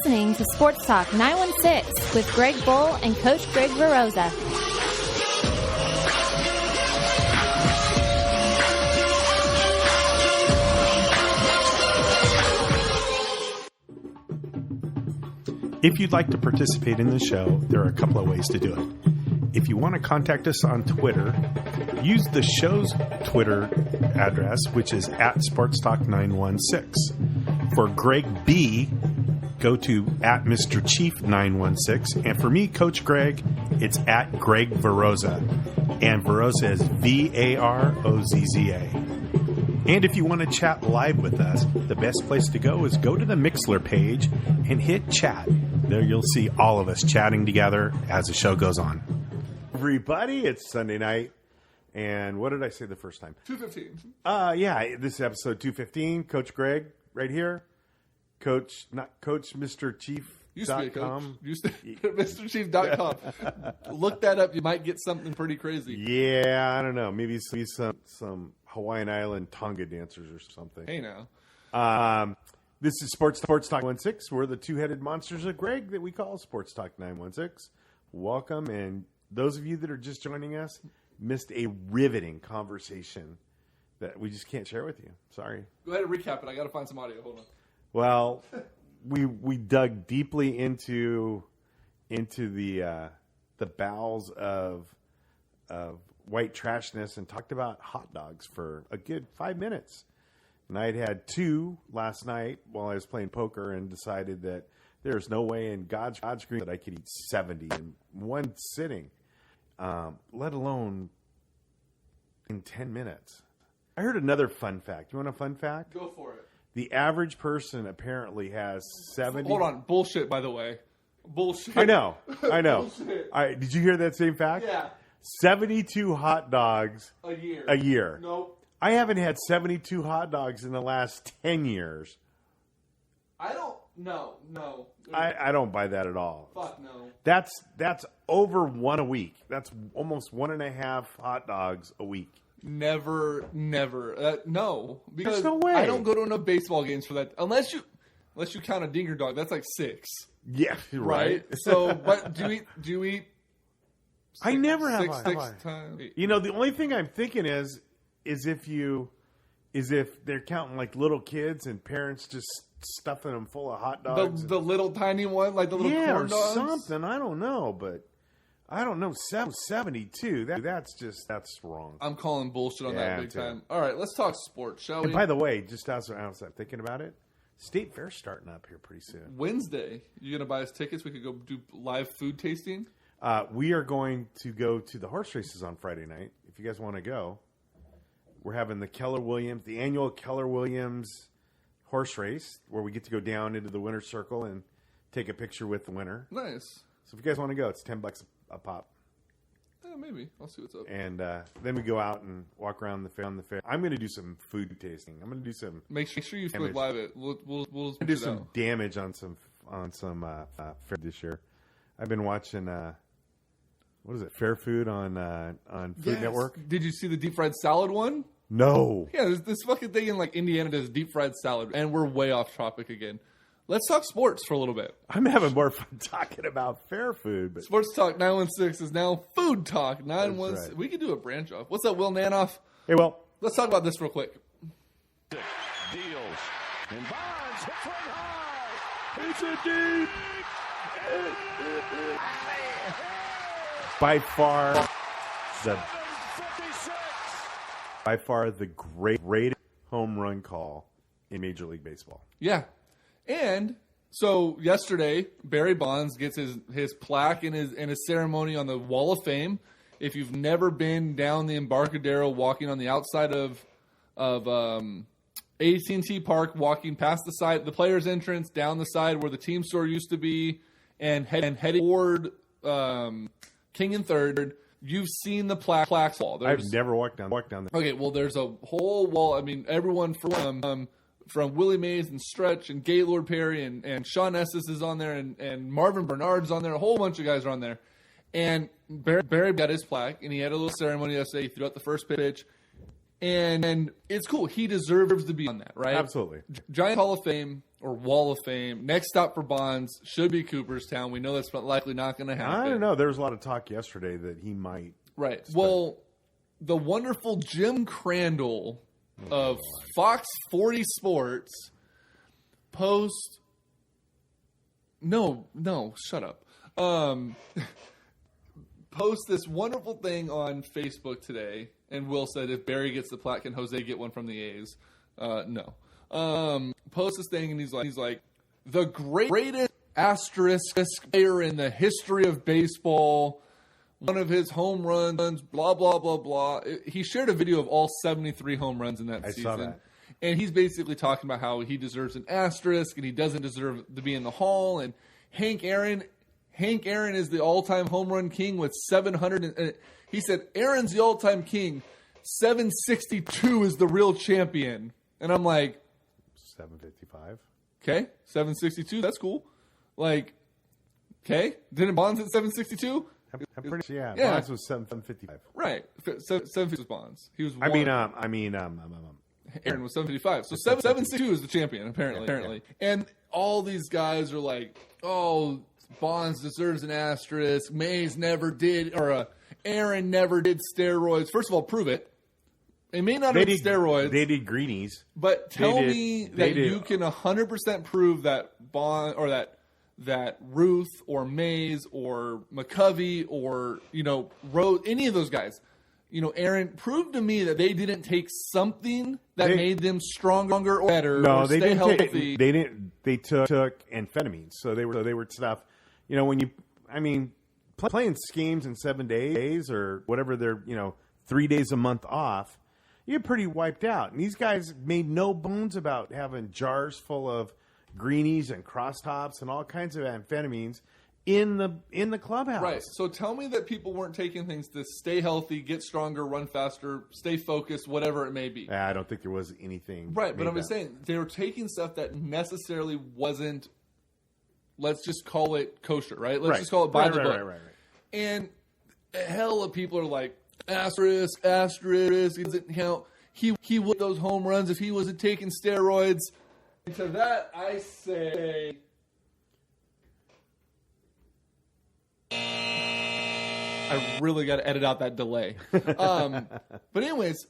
listening to Sports Talk 916 with Greg Bull and Coach Greg Veroza. If you'd like to participate in the show, there are a couple of ways to do it. If you want to contact us on Twitter, use the show's Twitter address, which is @SportsTalk916. For Greg B., go to @MrChief916. And for me, Coach Greg, it's @GregVeroza. And Veroza is VAROZZA. And if you want to chat live with us, the best place to go is go to the Mixler page and hit chat. There you'll see all of us chatting together as the show goes on. Everybody, it's Sunday night. And what did I say the first time? 215. Yeah, this is episode 215. Coach Greg, right here. Coach, not Coach, Mr. Chief. Used to be a coach. Used to MrChief.com. Look that up. You might get something pretty crazy. Yeah, I don't know. Maybe some Hawaiian Island Tonga dancers or something. Hey, now. This is Sports Talk 916. We're the two-headed monsters of Greg that we call Sports Talk 916. Welcome, and those of you that are just joining us missed a riveting conversation that we just can't share with you. Sorry. Go ahead and recap it. I got to find some audio. Hold on. Well, we dug deeply into the bowels of white trashness and talked about hot dogs for a good 5 minutes. And I had two last night while I was playing poker and decided that there's no way in God's green that I could eat 70 in one sitting, let alone in 10 minutes. I heard another fun fact. You want a fun fact? Go for it. The average person apparently has 70. Hold on. Bullshit, by the way. Bullshit. I know. Bullshit. Did you hear that same fact? Yeah. 72 hot dogs a year. Nope. I haven't had 72 hot dogs in the last 10 years. I don't. No. I don't buy that at all. Fuck no. That's over one a week. That's almost 1.5 hot dogs a week. Never. No, because there's no way. I don't go to enough baseball games for that. Unless you count a dinger dog, that's like 6. Yeah, right. So, but do you eat? I never have six times. You know, the only thing I'm thinking is if they're counting like little kids and parents just stuffing them full of hot dogs. The little tiny one, like the little corn dogs? Something. I don't know, but I don't know. 72. That's wrong. I'm calling bullshit on that big time. All right, let's talk sports, shall we? And by the way, just as I was thinking about it, State Fair's starting up here pretty soon. Wednesday. You gonna buy us tickets? We could go do live food tasting. We are going to go to the horse races on Friday night. If you guys want to go, we're having the annual Keller Williams horse race, where we get to go down into the winner's circle and take a picture with the winner. Nice. So if you guys want to go, it's $10 a pop. Yeah, maybe. I'll see what's up. And then we go out and walk around the fair. I'm going to do some food tasting. I'm going to do some. Make sure you food live it. We'll do some damage on some fair this year. I've been watching. What is it? Fair Food on Food Network. Did you see the deep fried salad one? No. Yeah, there's this fucking thing in like Indiana does deep fried salad, and we're way off topic again. Let's talk sports for a little bit. I'm having more fun talking about fair food. But Sports Talk 916 is now Food Talk 916. Right. We could do a branch off. What's up, Will Nanoff? Hey, Will. Let's talk about this real quick. Deals. And Bonds hits one high. It's a deep. By far the greatest home run call in Major League Baseball. Yeah. And so yesterday, Barry Bonds gets his plaque and his ceremony on the Wall of Fame. If you've never been down the Embarcadero walking on the outside of AT&T Park, walking past the players' entrance, down the side where the team store used to be, and heading toward King and Third, you've seen the plaques wall. I've never walked down there. Okay, well, there's a whole wall. I mean, everyone from Willie Mays and Stretch and Gaylord Perry and Sean Estes is on there, and Marvin Bernard's on there. A whole bunch of guys are on there. And Barry got his plaque, and he had a little ceremony yesterday. He threw out the first pitch. And it's cool. He deserves to be on that, right? Absolutely. Giant Hall of Fame or Wall of Fame. Next stop for Bonds should be Cooperstown. We know that's likely not going to happen. I don't know. There was a lot of talk yesterday that he might. Right. Well, the wonderful Jim Crandall of Fox 40 Sports post. No, shut up. Post this wonderful thing on Facebook today, and Will said if Barry gets the plaque, can Jose get one from the A's? No. Post this thing, and he's like, the greatest asterisk player in the history of baseball. One of his home runs, blah blah blah blah. He shared a video of all 73 home runs in that season. Saw that. And he's basically talking about how he deserves an asterisk and he doesn't deserve to be in the Hall. And Hank Aaron is the all-time home run king with 700. He said, Aaron's the all-time king. 762 is the real champion. And I'm like, 755. Okay, 762. That's cool. Like, okay, didn't Bonds at 762? I'm pretty sure. Yeah, Yeah. Bonds was 755. Right, 750 was Bonds. He was. I one. mean, Aaron was 755. So 762 is the champion, apparently. And all these guys are like, oh, Bonds deserves an asterisk. Mays never did, or Aaron never did steroids. First of all, prove it. They may not have steroids. They did greenies. But tell me that you can 100% prove that Bond or that Ruth or Mays or McCovey or, Rose, any of those guys, Aaron, prove to me that they didn't take something that made them stronger or better or they stay didn't healthy. They didn't. They took amphetamines, so they were stuff. Playing schemes in 7 days or whatever they're 3 days a month off, you're pretty wiped out. And these guys made no bones about having jars full of greenies and crosstops and all kinds of amphetamines in the clubhouse. Right. So tell me that people weren't taking things to stay healthy, get stronger, run faster, stay focused, whatever it may be. I don't think there was anything. Right, but I'm just saying they were taking stuff that necessarily wasn't. Let's just call it kosher, right? Let's just call it by the book. Right. And hell of people are like, asterisk, he doesn't count. He would those home runs if he wasn't taking steroids. And to that, I say, I really got to edit out that delay. But anyways,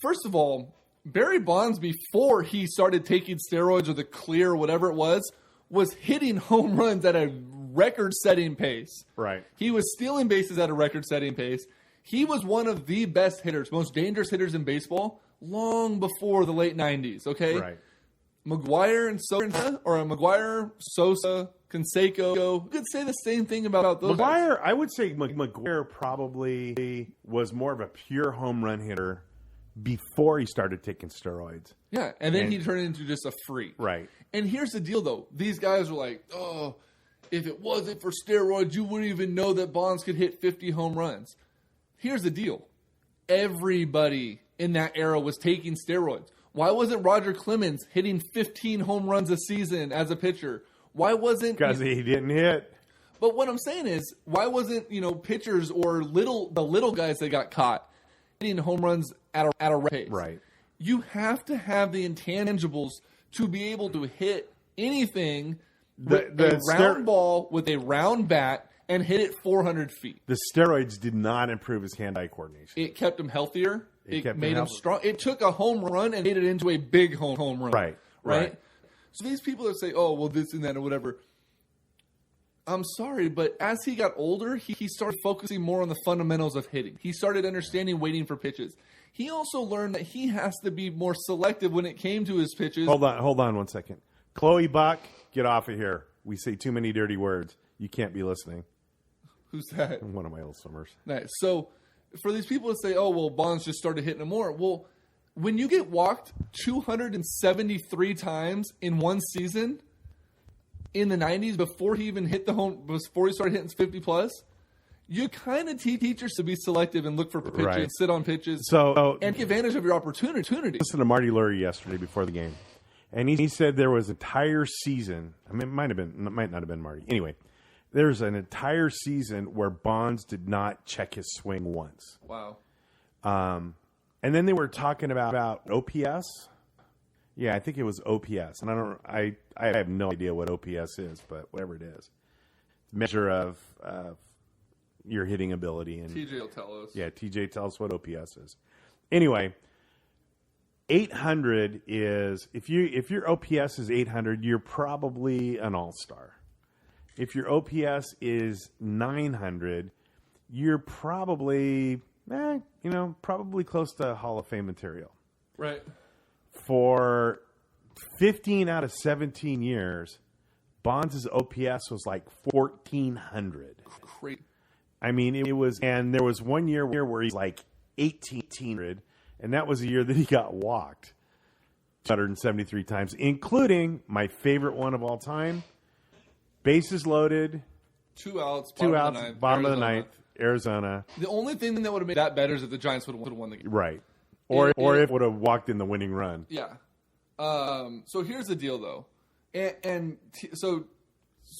first of all, Barry Bonds, before he started taking steroids or the clear or whatever it was hitting home runs at a record-setting pace. Right. He was stealing bases at a record-setting pace. He was one of the best hitters, most dangerous hitters in baseball long before the late 90s, okay? Right. McGuire and Sosa, or McGuire, Sosa, Canseco, you could say the same thing about those guys. McGuire, I would say McGuire probably was more of a pure home run hitter before he started taking steroids. Yeah, and then he turned into just a freak. Right. And here's the deal, though. These guys are like, oh, if it wasn't for steroids, you wouldn't even know that Bonds could hit 50 home runs. Here's the deal. Everybody in that era was taking steroids. Why wasn't Roger Clemens hitting 15 home runs a season as a pitcher? Why wasn't... Because he didn't hit. But what I'm saying is, why wasn't, pitchers or the little guys that got caught hitting home runs at a pace? Right. You have to have the intangibles to be able to hit anything with a round ball with a round bat and hit it 400 feet. The steroids did not improve his hand-eye coordination. It kept him healthier. It made him healthy. strong. It took a home run and made it into a big home run. Right. So these people that say, oh, well, this and that or whatever, I'm sorry, but as he got older, he started focusing more on the fundamentals of hitting. He started understanding waiting for pitches. He also learned that he has to be more selective when it came to his pitches. Hold on 1 second. Chloe Buck, get off of here. We say too many dirty words. You can't be listening. Who's that? One of my old summers. Nice. So for these people to say, oh, well, Bonds just started hitting him more. Well, when you get walked 273 times in one season in the 90s before he even hit before he started hitting 50 plus, you kind of teach teachers to be selective and look for pitches, sit on pitches, and take advantage of your opportunity. Listen to Marty Lurie yesterday before the game, and he said there was an entire season. I mean, it might not have been Marty. Anyway, there's an entire season where Bonds did not check his swing once. Wow. And then they were talking about OPS. Yeah, I think it was OPS, and I have no idea what OPS is, but whatever it is, measure of your hitting ability. And TJ will tell us. Yeah, TJ tells us what OPS is. Anyway, 800 is if your OPS is 800, you're probably an all-star. If your OPS is 900, you're probably probably close to Hall of Fame material. Right. For 15 out of 17 years, Bonds' OPS was like 1,400. Great. I mean, it was, and there was one year where he's like 1,800, and that was the year that he got walked 273 times, including my favorite one of all time, bases loaded, 2 outs, bottom of the ninth, Arizona. The only thing that would have made that better is if the Giants would have won the game. Right. Or if it would have walked in the winning run. Yeah. So here's the deal, though. So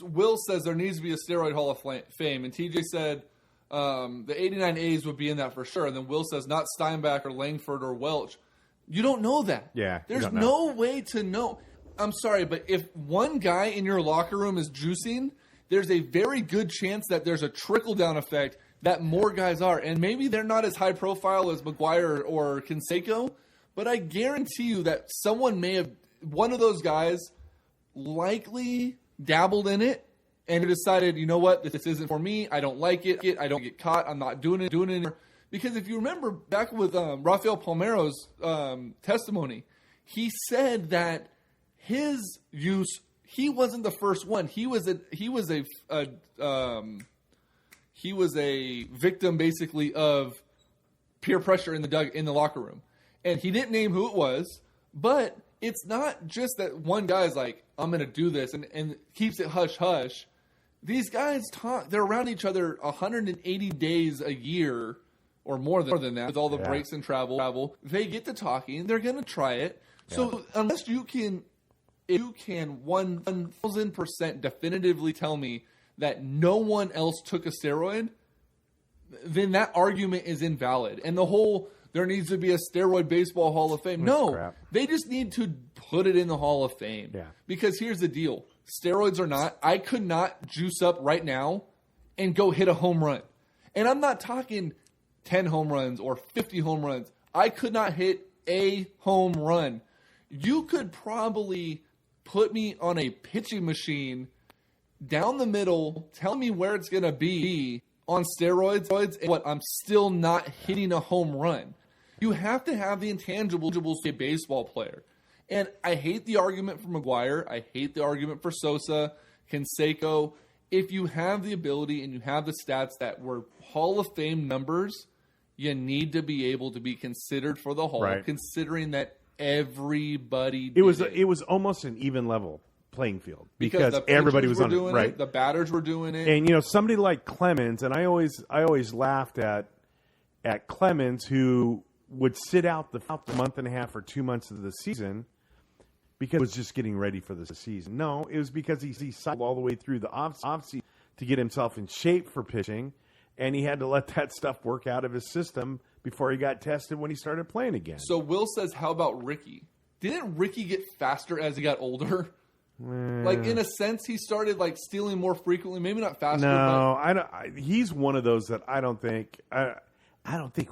Will says there needs to be a steroid Hall of Fame, and TJ said the 89 A's would be in that for sure. And then Will says not Steinbach or Langford or Welch. You don't know that. Yeah. There's no way to know. I'm sorry, but if one guy in your locker room is juicing, there's a very good chance that there's a trickle-down effect that more guys are. And maybe they're not as high profile as McGuire or Canseco, but I guarantee you that one of those guys likely dabbled in it and decided, you know what, this isn't for me. I don't like it. I don't get caught. I'm not doing it. Because if you remember back with Rafael Palmeiro's testimony, he said that his use, he wasn't the first one. He was a victim basically of peer pressure in the locker room. And he didn't name who it was, but it's not just that one guy's like, I'm going to do this and keeps it hush hush. These guys they're around each other 180 days a year or more than that with all the breaks and travel. They get to talking, they're going to try it. Yeah. So unless you can 1,000% definitively tell me that no one else took a steroid, then that argument is invalid. And the whole, there needs to be a steroid baseball Hall of Fame. That's no, crap. They just need to put it in the Hall of Fame. Yeah. Because here's the deal. Steroids or not, I could not juice up right now and go hit a home run. And I'm not talking 10 home runs or 50 home runs. I could not hit a home run. You could probably put me on a pitching machine down the middle, tell me where it's going to be on steroids, and I'm still not hitting a home run. You have to have the intangibles to be a baseball player. And I hate the argument for McGuire. I hate the argument for Sosa, Canseco. If you have the ability and you have the stats that were Hall of Fame numbers, you need to be able to be considered for the Hall, right, considering that everybody did it was almost an even level playing field because everybody was on it, right? The batters were doing it, and somebody like Clemens, and I always laughed at Clemens, who would sit out the month and a half or 2 months of the season because he was just getting ready for the season. No, it was because he cycled all the way through the off season to get himself in shape for pitching, and he had to let that stuff work out of his system before he got tested when he started playing again. So Will says, how about Ricky? Didn't Ricky get faster as he got older? Like, in a sense, he started stealing more frequently. Maybe not faster. No, he's one of those that I don't think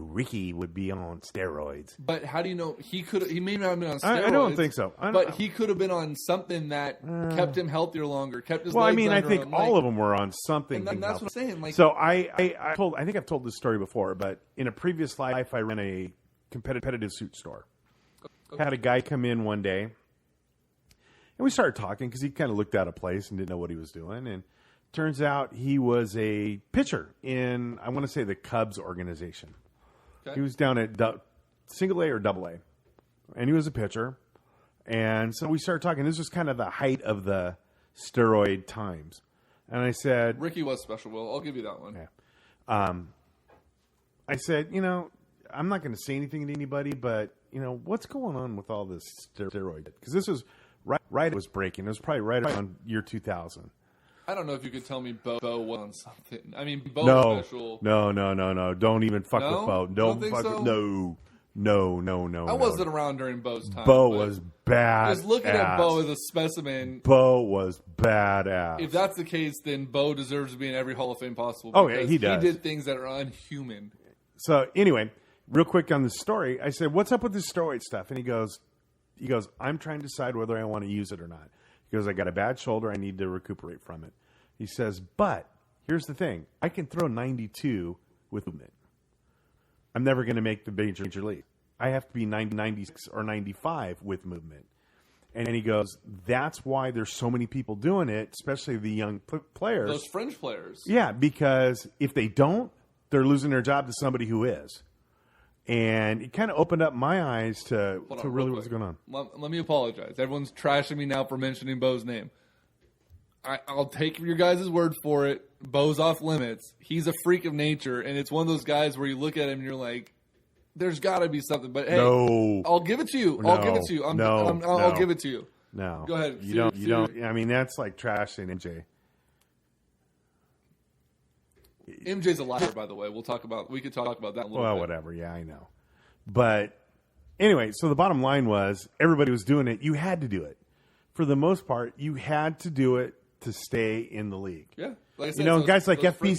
Ricky would be on steroids. But how do you know he may not have been on steroids? I don't think so. He could have been on something that kept him healthier longer, kept his legs I under think him. All of them were on something. And that's what I'm saying. So I think I've told this story before, but in a previous life, I ran a competitive suit store. Okay. Had a guy come in one day, and we started talking because he kind of looked out of place and didn't know what he was doing. And turns out he was a pitcher in, I want to say, the Cubs organization. Okay. He was down at single A or double A, and he was a pitcher. And so we started talking. This was kind of the height of the steroid times. And I said, Ricky was special, Will. I'll give you that one. Yeah. I said, I'm not going to say anything to anybody, but, what's going on with all this steroid? Because this was right it was breaking. It was probably right around year 2000. I don't know if you could tell me Bo was on something. I mean, Bo was special. No. Don't even fuck with Bo. Don't think so? No. I wasn't around during Bo's time. Bo was bad. Just looking at Bo as a specimen. Bo was badass. If that's the case, then Bo deserves to be in every Hall of Fame possible. Oh, yeah, he does. He did things that are unhuman. So anyway, real quick on the story, I said, "What's up with this steroid stuff?" And he goes, "I'm trying to decide whether I want to use it or not." He goes, "I got a bad shoulder. I need to recuperate from it." He says, "But here's the thing: I can throw 92 with movement. I'm never going to make the major league. I have to be 96 or 95 with movement." And he goes, "That's why there's so many people doing it, especially the young players. Those fringe players. Yeah, because if they don't, they're losing their job to somebody who is." And it kind of opened up my eyes to really what's going on. Let me apologize. Everyone's trashing me now for mentioning Bo's name. I'll take your guys' word for it. Bo's off limits. He's a freak of nature, and it's one of those guys where you look at him and you're like, there's got to be something. But hey, no. I'll give it to you. I'll give it to you. I'll give it to you. No. Go ahead. You don't. I mean, that's like trashing MJ. MJ's a liar, by the way. We could talk about that a little bit. Well, whatever. Yeah, I know. But anyway, so the bottom line was everybody was doing it. You had to do it. For the most part, you had to do it to stay in the league. Yeah. Like I said, guys like FP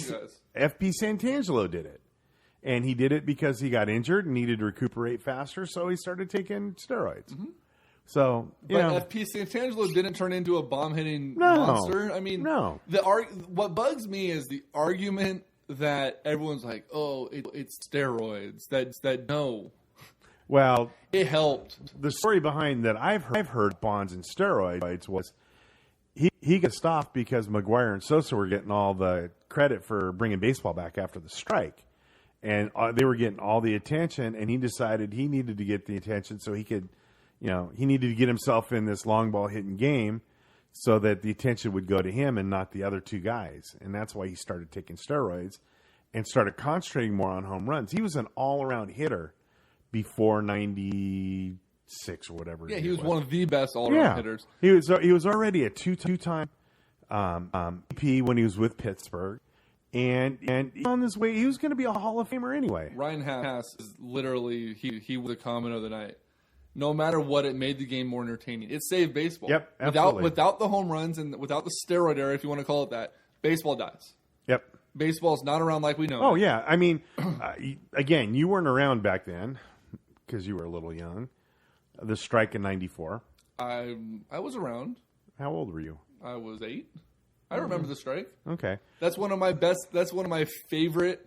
Santangelo did it. And he did it because he got injured and needed to recuperate faster, so he started taking steroids. Mm-hmm. So, FP Santangelo didn't turn into a bomb-hitting monster. I mean, no. What bugs me is the argument that everyone's like, "Oh, it's steroids." That no. Well, it helped. The story behind that I've heard Bonds and steroids was he got stopped because McGuire and Sosa were getting all the credit for bringing baseball back after the strike. And they were getting all the attention, and he decided he needed to get the attention so he could, he needed to get himself in this long ball hitting game so that the attention would go to him and not the other two guys. And that's why he started taking steroids and started concentrating more on home runs. He was an all-around hitter before 96 or whatever. Yeah, he was one of the best all-around hitters. He was already a two-time EP when he was with Pittsburgh. And on this way, he was going to be a Hall of Famer anyway. Ryan Hass is literally, he was the comment of the night. No matter what, it made the game more entertaining. It saved baseball. Yep, absolutely. Without the home runs and without the steroid era, if you want to call it that, baseball dies. Yep. Baseball's not around like we know. Oh, yeah. I mean, again, you weren't around back then because you were a little young. The strike in 94. I was around. How old were you? I was 8. I remember the strike. Okay. That's one of my favorite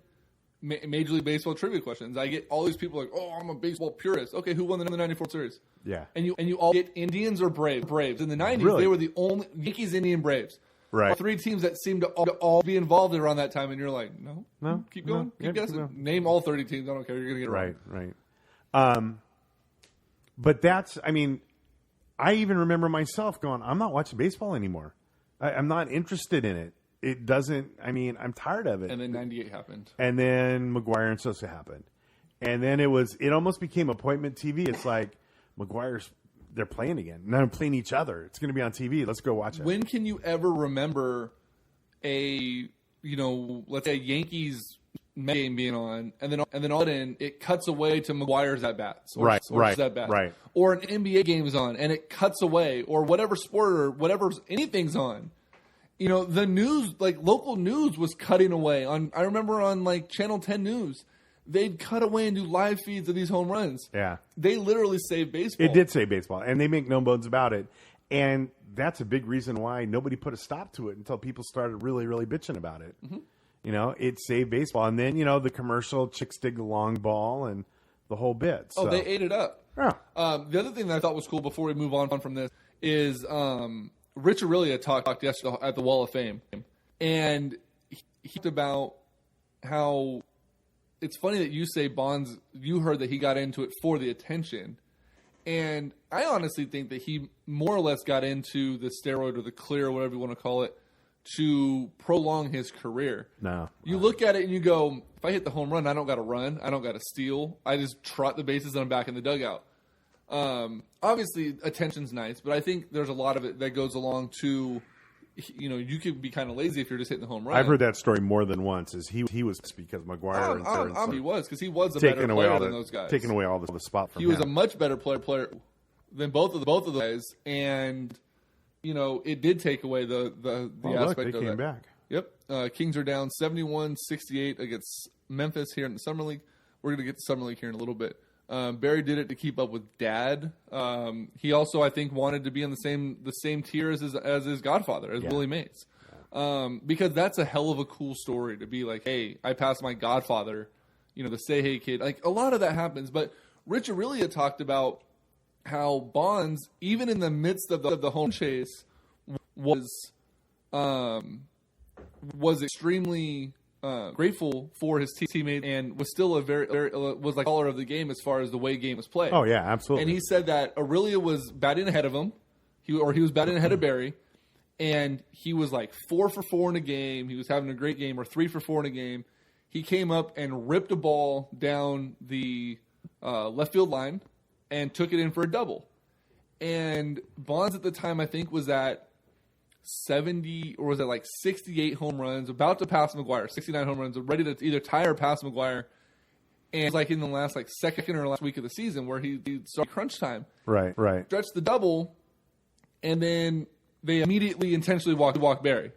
Major League Baseball trivia questions. I get all these people like, "Oh, I'm a baseball purist." Okay, who won the 94 series? Yeah. And you all get Indians or Braves. In the 90s, Really? they were the only Yankees, Indian, Braves. Right. All 3 teams that seemed to all be involved around that time, and you're like, no, keep going, keep guessing. No. Name all 30 teams. I don't care. You're gonna get it wrong. Right. But that's, I mean, I even remember myself going, "I'm not watching baseball anymore. I'm not interested in it. It doesn't, I mean, I'm tired of it." And then 98 happened. And then McGuire and Sosa happened. And then it almost became appointment TV. It's like, they're playing again. Now they're playing each other. It's going to be on TV. Let's go watch it. When can you ever remember let's say a Yankees game being on, and then all of a sudden it cuts away to McGuire's at bats, or at bats, right, or an NBA game is on and it cuts away, or whatever sport or whatever anything's on. The news, like local news, was cutting away on. I remember on like Channel 10 News, they'd cut away and do live feeds of these home runs. Yeah, they literally saved baseball. It did save baseball, and they make no bones about it. And that's a big reason why nobody put a stop to it until people started really, really bitching about it. Mm-hmm. It saved baseball. And then, the commercial, chicks dig the long ball and the whole bit. So. Oh, they ate it up. Yeah. The other thing that I thought was cool before we move on from this is Rich Aurelia talked yesterday at the Wall of Fame. And he talked about how it's funny that you say Bonds, you heard that he got into it for the attention. And I honestly think that he more or less got into the steroid or the clear, whatever you want to call it, to prolong his career. No. You look at it and you go, if I hit the home run, I don't got to run. I don't got to steal. I just trot the bases and I'm back in the dugout. Obviously, attention's nice, but I think there's a lot of it that goes along to you could be kind of lazy if you're just hitting the home run. I've heard that story more than once. Is he was because McGuire he was because he was a better player than those guys. Taking away all the spot from him. He was a much better player than both of the guys, and it did take away the aspect they of came that. back. Yep. Kings are down 71-68 against Memphis here in the Summer League. We're going to get to Summer League here in a little bit. Barry did it to keep up with Dad. He also, I think, wanted to be in the same tier as his godfather, as Willie Mays, because that's a hell of a cool story to be like, hey, I passed my godfather, the say hey kid. Like a lot of that happens, but Rich Aurelia talked about how Bonds, even in the midst of the home chase, was extremely grateful for his teammate and was still was like caller of the game as far as the way game was played. Oh yeah, absolutely. And he said that Aurelia was batting ahead of him, he was batting ahead of Barry, and he was like 4 for 4 in a game. He was having a great game, or 3 for 4 in a game. He came up and ripped a ball down the left field line and took it in for a double. And Bonds at the time, I think, was at 70 or was it like 68 home runs, about to pass McGuire, 69 home runs, ready to either tie or pass McGuire. And it was like in the last second or last week of the season where he started crunch time. Right. Stretched the double, and then they immediately intentionally walked Barry.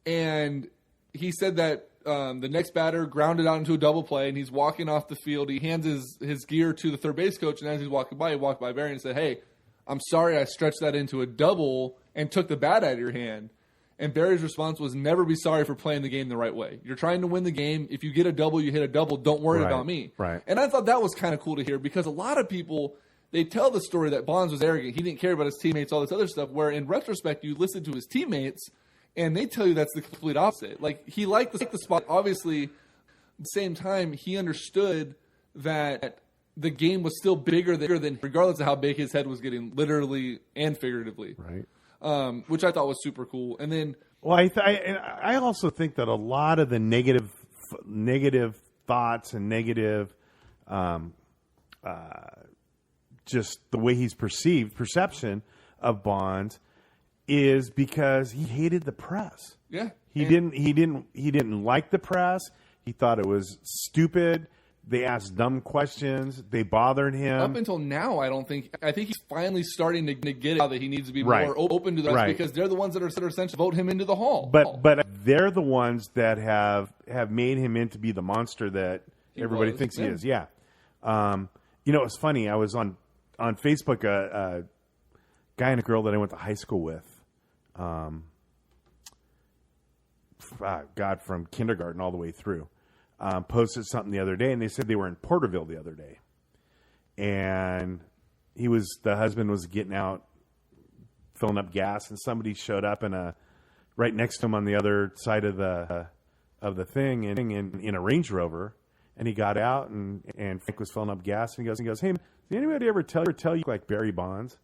And he said that the next batter grounded out into a double play, and he's walking off the field. He hands his gear to the third base coach, and as he's walking by, he walked by Barry and said, "Hey, I'm sorry I stretched that into a double and took the bat out of your hand." And Barry's response was, "Never be sorry for playing the game the right way. You're trying to win the game. If you get a double, you hit a double. Don't worry about me." Right. And I thought that was kind of cool to hear, because a lot of people, they tell the story that Bonds was arrogant. He didn't care about his teammates, all this other stuff, where in retrospect, you listen to his teammates, and they tell you that's the complete opposite. Like, he liked the spot. Obviously, at the same time, he understood that the game was still bigger than regardless of how big his head was getting, literally and figuratively. Right. Which I thought was super cool. And then, well, I also think that a lot of the negative thoughts and negative, just the way he's perception of Bonds is because he hated the press. yeah, He didn't like the press. He thought it was stupid. They asked dumb questions. They bothered him. Up until now, I think he's finally starting to get it, that he needs to be more open to the rest, because they're the ones that are essentially vote him into the hall. But they're the ones that have made him into be the monster that everybody thinks he is. Yeah. It's funny. I was on Facebook, a guy and a girl that I went to high school with. From kindergarten all the way through. Posted something the other day, and they said they were in Porterville the other day, and the husband was getting out, filling up gas, and somebody showed up right next to him on the other side of the thing, in a Range Rover, and he got out, and Frank was filling up gas, and he goes, "Hey, did anybody ever tell you like Barry Bonds?"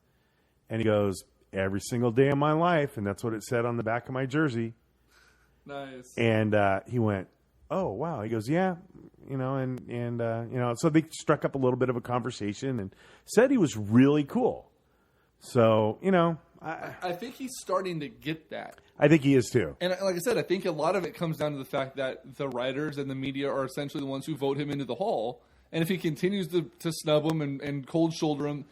And he goes, "Every single day of my life," and that's what it said on the back of my jersey. Nice. And he went, "Oh, wow." He goes, "Yeah, so they struck up a little bit of a conversation and said he was really cool." So, I think he's starting to get that. I think he is too. And like I said, I think a lot of it comes down to the fact that the writers and the media are essentially the ones who vote him into the hall. And if he continues to snub him and cold shoulder him,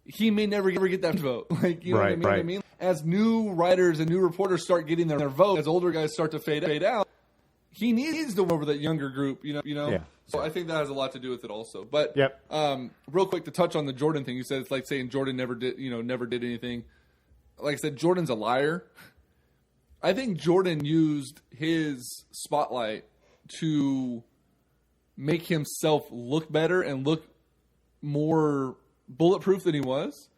he may never get that vote. Like, you know what I mean? Right. What I mean? As new writers and new reporters start getting their vote, as older guys start to fade out, he needs to win over that younger group, Yeah. So I think that has a lot to do with it also. But Yep. Real quick to touch on the Jordan thing, you said it's like saying Jordan never did anything. Like I said, Jordan's a liar. I think Jordan used his spotlight to make himself look better and look more bulletproof than he was.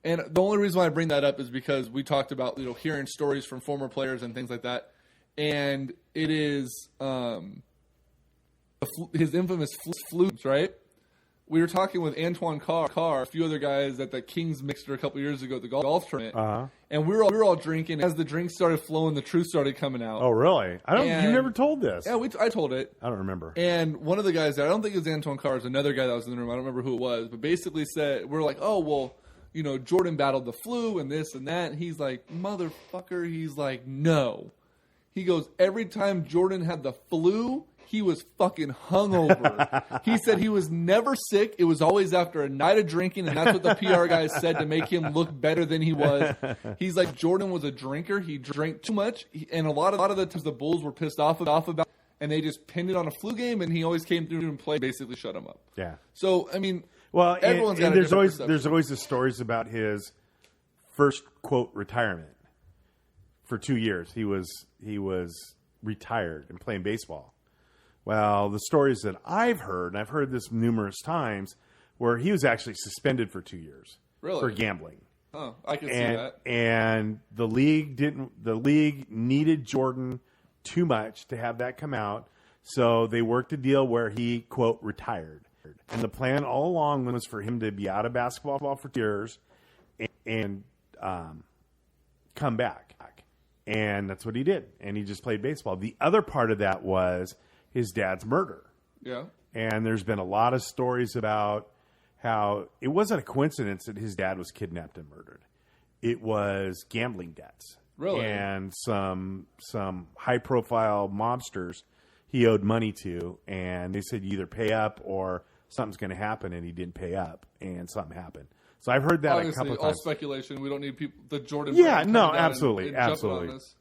And the only reason why I bring that up is because we talked about hearing stories from former players and things like that. And it is his infamous flukes, right? We were talking with Antoine Carr, a few other guys at the Kings Mixer a couple years ago at the golf tournament, and we were all drinking. As the drinks started flowing, the truth started coming out. Oh, really? You never told this. Yeah, I told it. I don't remember. And one of the guys, I don't think it was Antoine Carr, it was another guy that was in the room. I don't remember who it was, but basically said, we're like, "Oh, well, Jordan battled the flu and this and that. And he's like, motherfucker. He's like, no. He goes, every time Jordan had the flu, he was fucking hungover. He said he was never sick. It was always after a night of drinking, and that's what the PR guys said to make him look better than he was. He's like, Jordan was a drinker. He drank too much, and a lot of the times the Bulls were pissed off about, and they just pinned it on a flu game, and he always came through and played, basically shut him up. Yeah. So I mean, well, everyone's got there's always the stories about his first quote retirement. For 2 years, he was retired and playing baseball. Well, the stories that I've heard, and I've heard this numerous times, where he was actually suspended for 2 years for gambling. Oh, I can see that. And the league needed Jordan too much to have that come out, so they worked a deal where he quote retired. And the plan all along was for him to be out of basketball for 2 years and come back. And that's what he did. And he just played baseball. The other part of that was his dad's murder. Yeah. And there's been a lot of stories about how it wasn't a coincidence that his dad was kidnapped and murdered. It was gambling debts. Really? And some high-profile mobsters he owed money to, and they said you either pay up or something's going to happen, and he didn't pay up, and something happened. So I've heard that obviously, a couple of all times. Speculation. We don't need people. The Jordan. Yeah, no, absolutely, and absolutely. on this.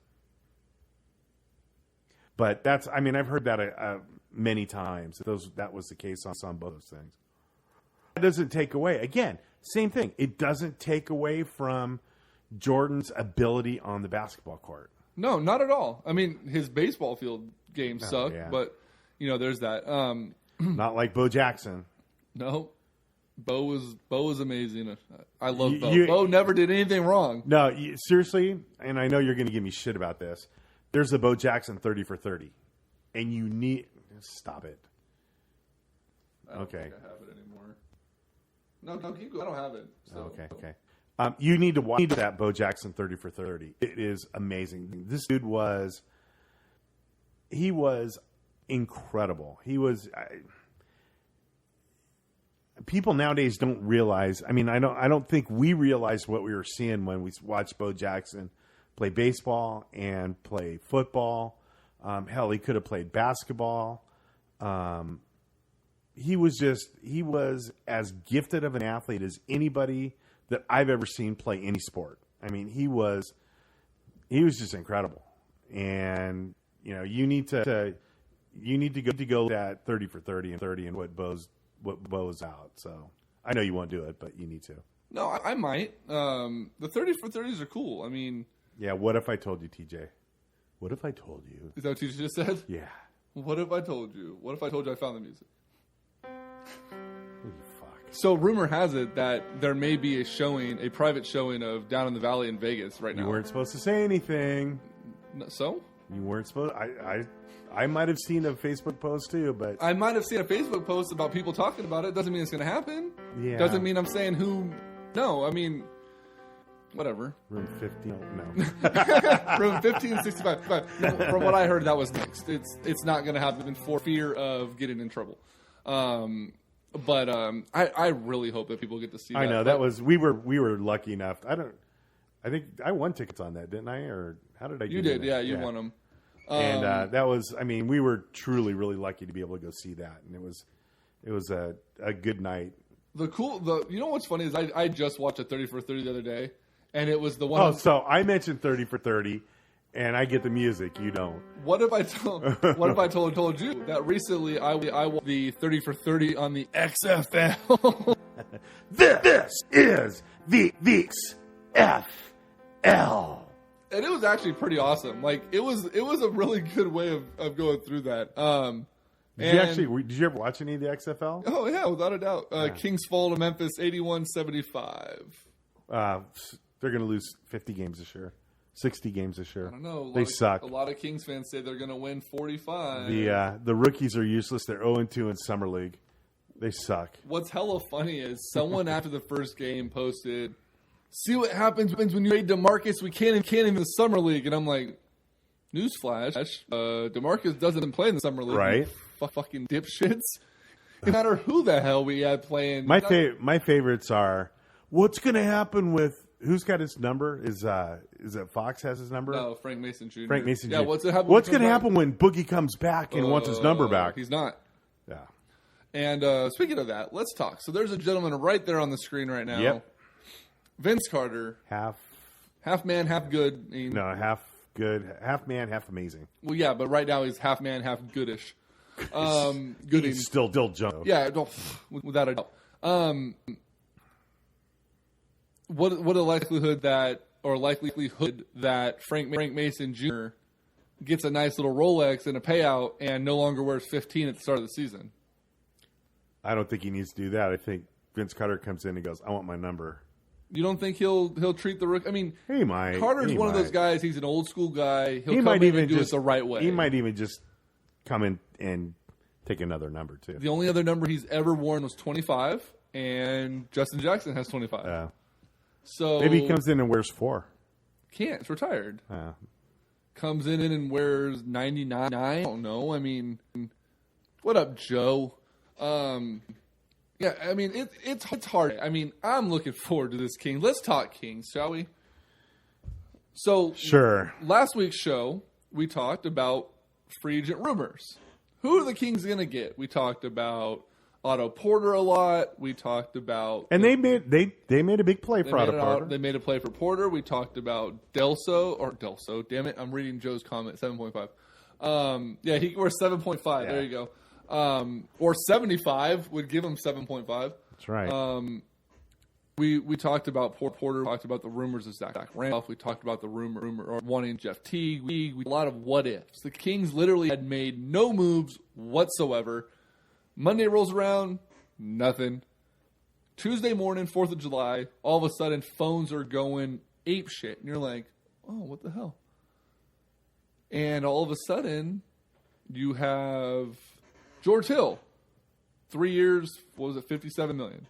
But I've heard that many times. That was the case on both those things. It doesn't take away. Again, same thing. It doesn't take away from Jordan's ability on the basketball court. No, not at all. I mean, his baseball field games suck, but there's that. Not like Bo Jackson. No. Bo was amazing. I love Bo. Bo never did anything wrong. No, seriously, and I know you're going to give me shit about this. There's a Bo Jackson 30 for 30, and you need stop it. I don't think I have it anymore. No, keep going. I don't have it. So. Okay. You need to watch that Bo Jackson 30 for 30. It is amazing. This dude was incredible. He was. People nowadays don't realize. I mean, I don't think we realized what we were seeing when we watched Bo Jackson play baseball and play football. Hell, he could have played basketball. He was as gifted of an athlete as anybody that I've ever seen play any sport. I mean, he was just incredible. And you need to go that 30 for 30 and what Bo's out. So I know you won't do it, but you need to. No, I might. The 30 for 30s are cool. I mean, yeah. What if I told you, TJ? What if I told you? Is that what you just said? Yeah. What if I told you? What if I told you I found the music? Oh, fuck. So rumor has it that there may be a private showing of Down in the Valley in Vegas right now. You weren't supposed to say anything. So? You weren't supposed. I might have seen a Facebook post too, but I might have seen a Facebook post about people talking about it. Doesn't mean it's going to happen. Yeah. Doesn't mean I'm saying who. No, I mean, whatever. Room 15. No. Room 1565. From what I heard, that was next. It's not going to happen for fear of getting in trouble. But I really hope that people get to see that. I know that was we were lucky enough. I think I won tickets on that, didn't I? Or how did I? You did, yeah. You won them. And that was, I mean, we were truly really lucky to be able to go see that, and it was a good night. You know what's funny is I just watched a 30 for 30 the other day, and it was the one. Oh, so I mentioned 30 for 30, and I get the music. You don't. What if I told you that recently I won the 30 for 30 on the XFL? This is the XFL. And it was actually pretty awesome. Like it was a really good way of going through that. Did you ever watch any of the XFL? Oh yeah, without a doubt. Kings fall to Memphis 81-75. They're going to lose 50 games this year, 60 games this year. I don't know. They suck. A lot of Kings fans say they're going to win 45. The rookies are useless. They're 0-2 in summer league. They suck. What's hella funny is someone after the first game posted, "See what happens when you trade DeMarcus? We can't in the summer league." And I'm like, newsflash: DeMarcus doesn't play in the summer league. Right? Fucking dipshits. No matter who the hell we had playing. My favorites are what's going to happen with who's got his number? Is it Fox has his number? No, Frank Mason Jr. Frank Mason Jr. Yeah, what's going to happen when Boogie comes back and wants his number back? He's not. Yeah. And speaking of that, let's talk. So there's a gentleman right there on the screen right now. Yep. Vince Carter. Half man, half good. half good, half man, half amazing. Well, yeah, but right now he's half man, half goodish. Gooding. He's still Joe. Yeah, without a doubt. What a likelihood that Frank Mason Jr. gets a nice little Rolex and a payout and no longer wears 15 at the start of the season. I don't think he needs to do that. I think Vince Carter comes in and goes, "I want my number." You don't think he'll treat the rook? I mean, he might. Carter's one of those guys. He's an old school guy. He might even do it the right way. He might even just come in and take another number too. The only other number he's ever worn was 25, and Justin Jackson has 25. So maybe he comes in and wears 4. Can't. It's retired. Comes in and wears 99. I don't know. I mean, what up, Joe? Yeah, I mean, it's hard. I mean, I'm looking forward to this King. Let's talk Kings, shall we? So, sure. Last week's show, we talked about free agent rumors. Who are the Kings going to get? We talked about Otto Porter a lot. We talked about... And they made a big play for Otto Porter. They made a play for Porter. We talked about Delso. Damn it, I'm reading Joe's comment, 7.5. Yeah, he wears 7.5. Yeah. There you go. Or 75 would give him 7.5. That's right. We talked about Porter. We talked about the rumors of Zach Randolph. We talked about the rumor or wanting Jeff Teague. A lot of what ifs. The Kings literally had made no moves whatsoever. Monday rolls around, nothing. Tuesday morning, 4th of July, all of a sudden phones are going ape shit. And you're like, oh, what the hell? And all of a sudden, you have George Hill. 3 years, what was it, $57 million.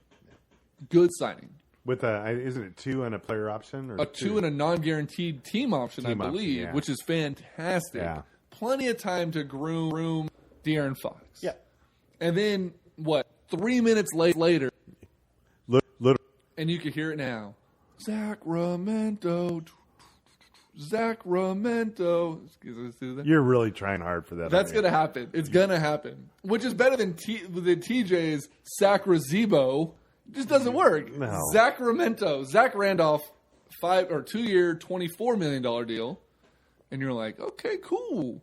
Good signing. With isn't it 2 and a player option? Or a 2 and a non-guaranteed team option, I believe, which is fantastic. Yeah. Plenty of time to groom De'Aaron Fox. Yeah. And then, 3 minutes later, and you can hear it now. Sacramento. You're really trying hard for that. That's going to happen. It's going to happen. Which is better than TJ's Sacrazebo. It just doesn't work. No. Sacramento. Zach Randolph, 2-year, $24 million deal. And you're like, okay, cool.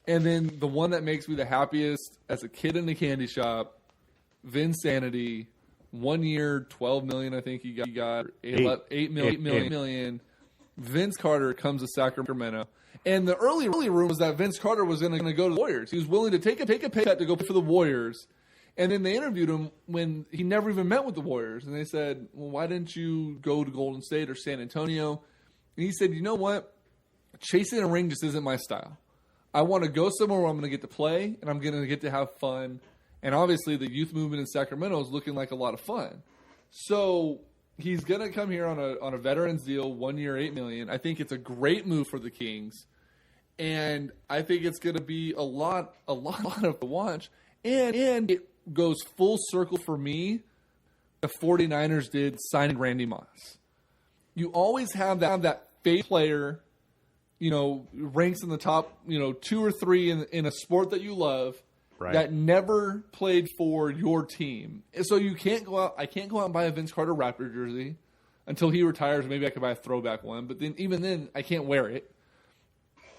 And then the one that makes me the happiest as a kid in the candy shop, Vinsanity, 1 year, $12 million, I think he got. $8 million. Vince Carter comes to Sacramento. And the early rumor was that Vince Carter was going to go to the Warriors. He was willing to take a pay cut to go for the Warriors. And then they interviewed him when he never even met with the Warriors. And they said, well, why didn't you go to Golden State or San Antonio? And he said, you know what? Chasing a ring just isn't my style. I want to go somewhere where I'm going to get to play and I'm going to get to have fun. And obviously the youth movement in Sacramento is looking like a lot of fun. So he's going to come here on a veterans deal, 1 year, $8 million. I think it's a great move for the Kings. And I think it's going to be a lot of to watch. And it goes full circle for me. The 49ers did signing Randy Moss. You always have that fake player, ranks in the top, 2 or 3 in a sport that you love, right, that never played for your team. So you can't go out. I can't go out and buy a Vince Carter Raptor jersey until he retires. Maybe I could buy a throwback one, but even then, I can't wear it.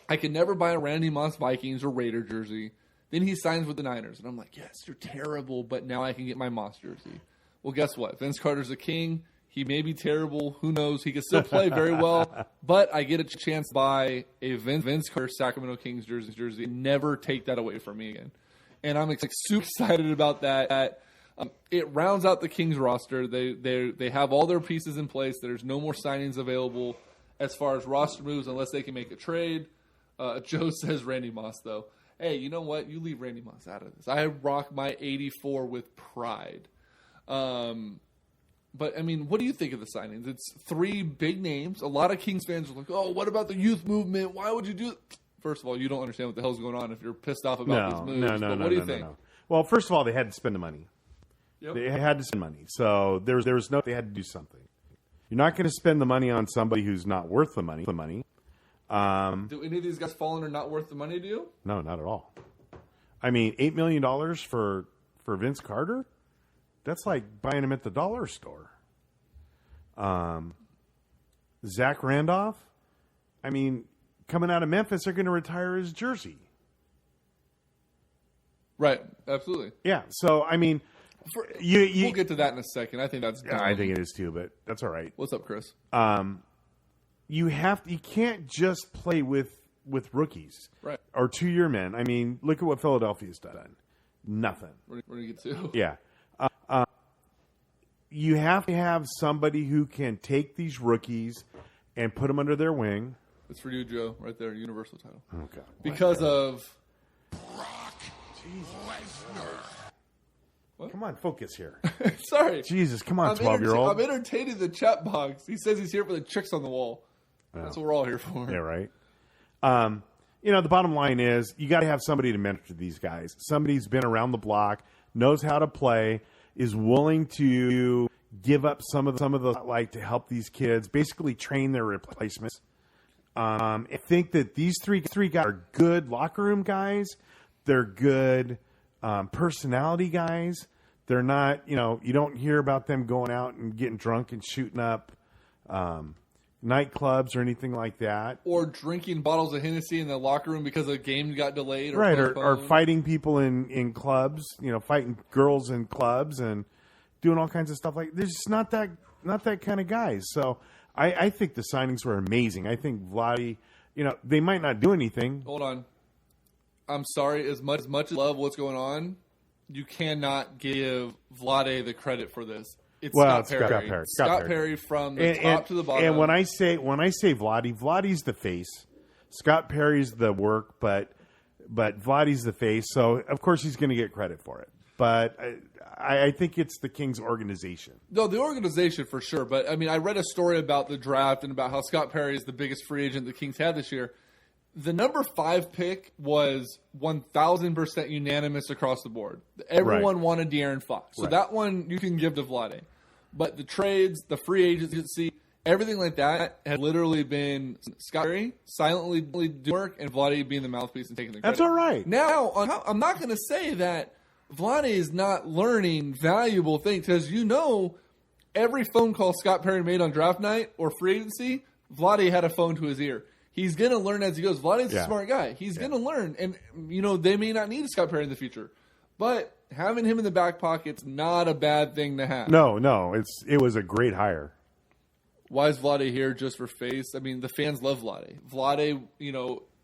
I can never buy a Randy Moss Vikings or Raider jersey. Then he signs with the Niners, and I'm like, yes, you're terrible, but now I can get my Moss jersey. Well, guess what? Vince Carter's a king. He may be terrible. Who knows? He can still play very well. But I get a chance to buy a Vince Carter Sacramento Kings jersey and never take that away from me again. And I'm super excited about that. It rounds out the Kings roster. They have all their pieces in place. There's no more signings available as far as roster moves unless they can make a trade. Joe says Randy Moss, though. Hey, you know what? You leave Randy Moss out of this. I rock my 84 with pride. But, I mean, what do you think of the signings? It's 3 big names. A lot of Kings fans are like, oh, what about the youth movement? Why would you do it? First of all, you don't understand what the hell's going on if you're pissed off about these moves. No, what do you think? No. Well, first of all, they had to spend the money. Yep. They had to spend money. So there was no, they had to do something. You're not going to spend the money on somebody who's not worth the money. Do any of these guys fall under not worth the money to you? No, not at all. I mean, $8 million for Vince Carter? That's like buying him at the dollar store. Zach Randolph? I mean, coming out of Memphis, they're going to retire his jersey. Right, absolutely. Yeah, so, I mean, you We'll get to that in a second. I think that's dumb. yeah, I think it is too, but that's all right. What's up, Chris? You can't just play with rookies. Right. Or 2-year men. I mean, look at what Philadelphia's done. Nothing. We're going to get to. Yeah. You have to have somebody who can take these rookies and put them under their wing. It's for you, Joe, right there, Universal title. Okay. Because of... Come on, focus here. Sorry. Jesus, come on, 12-year-old. I'm entertaining the chat box. He says he's here for the chicks on the wall. That's what we're all here for. Yeah, right. The bottom line is you got to have somebody to mentor these guys. Somebody who's been around the block, knows how to play, is willing to give up some of the spotlight to help these kids, basically train their replacements. I think that these three guys are good locker room guys. They're good personality guys. They're not, you don't hear about them going out and getting drunk and shooting up nightclubs or anything like that. Or drinking bottles of Hennessy in the locker room because a game got delayed. Right, or fighting people in clubs, fighting girls in clubs and doing all kinds of stuff like. There's just not that kind of guys. So I think the signings were amazing. I think Vladdy, they might not do anything. Hold on. I'm sorry. As much as I love what's going on, you cannot give Vlade the credit for this. It's Scott Perry. Scott Perry from the top to the bottom. And when I say Vladdy's the face. Scott Perry's the work, but Vladdy's the face. So of course he's going to get credit for it. But I think it's the Kings organization. No, the organization for sure. But I mean, I read a story about the draft and about how Scott Perry is the biggest free agent the Kings had this year. The number 5 pick was 1,000% unanimous across the board. Everyone wanted De'Aaron Fox. So that one you can give to Vlade. But the trades, the free agency, everything like that had literally been Scott Perry silently doing work and Vlade being the mouthpiece and taking the credit. That's all right. Now, I'm not going to say that Vlade is not learning valuable things because every phone call Scott Perry made on draft night or free agency, Vlade had a phone to his ear. He's going to learn as he goes. Vlade's a smart guy. He's going to learn. And, they may not need Scott Perry in the future. But having him in the back pocket's not a bad thing to have. No. It was a great hire. Why is Vlade here just for face? I mean, the fans love Vlade. Vlade,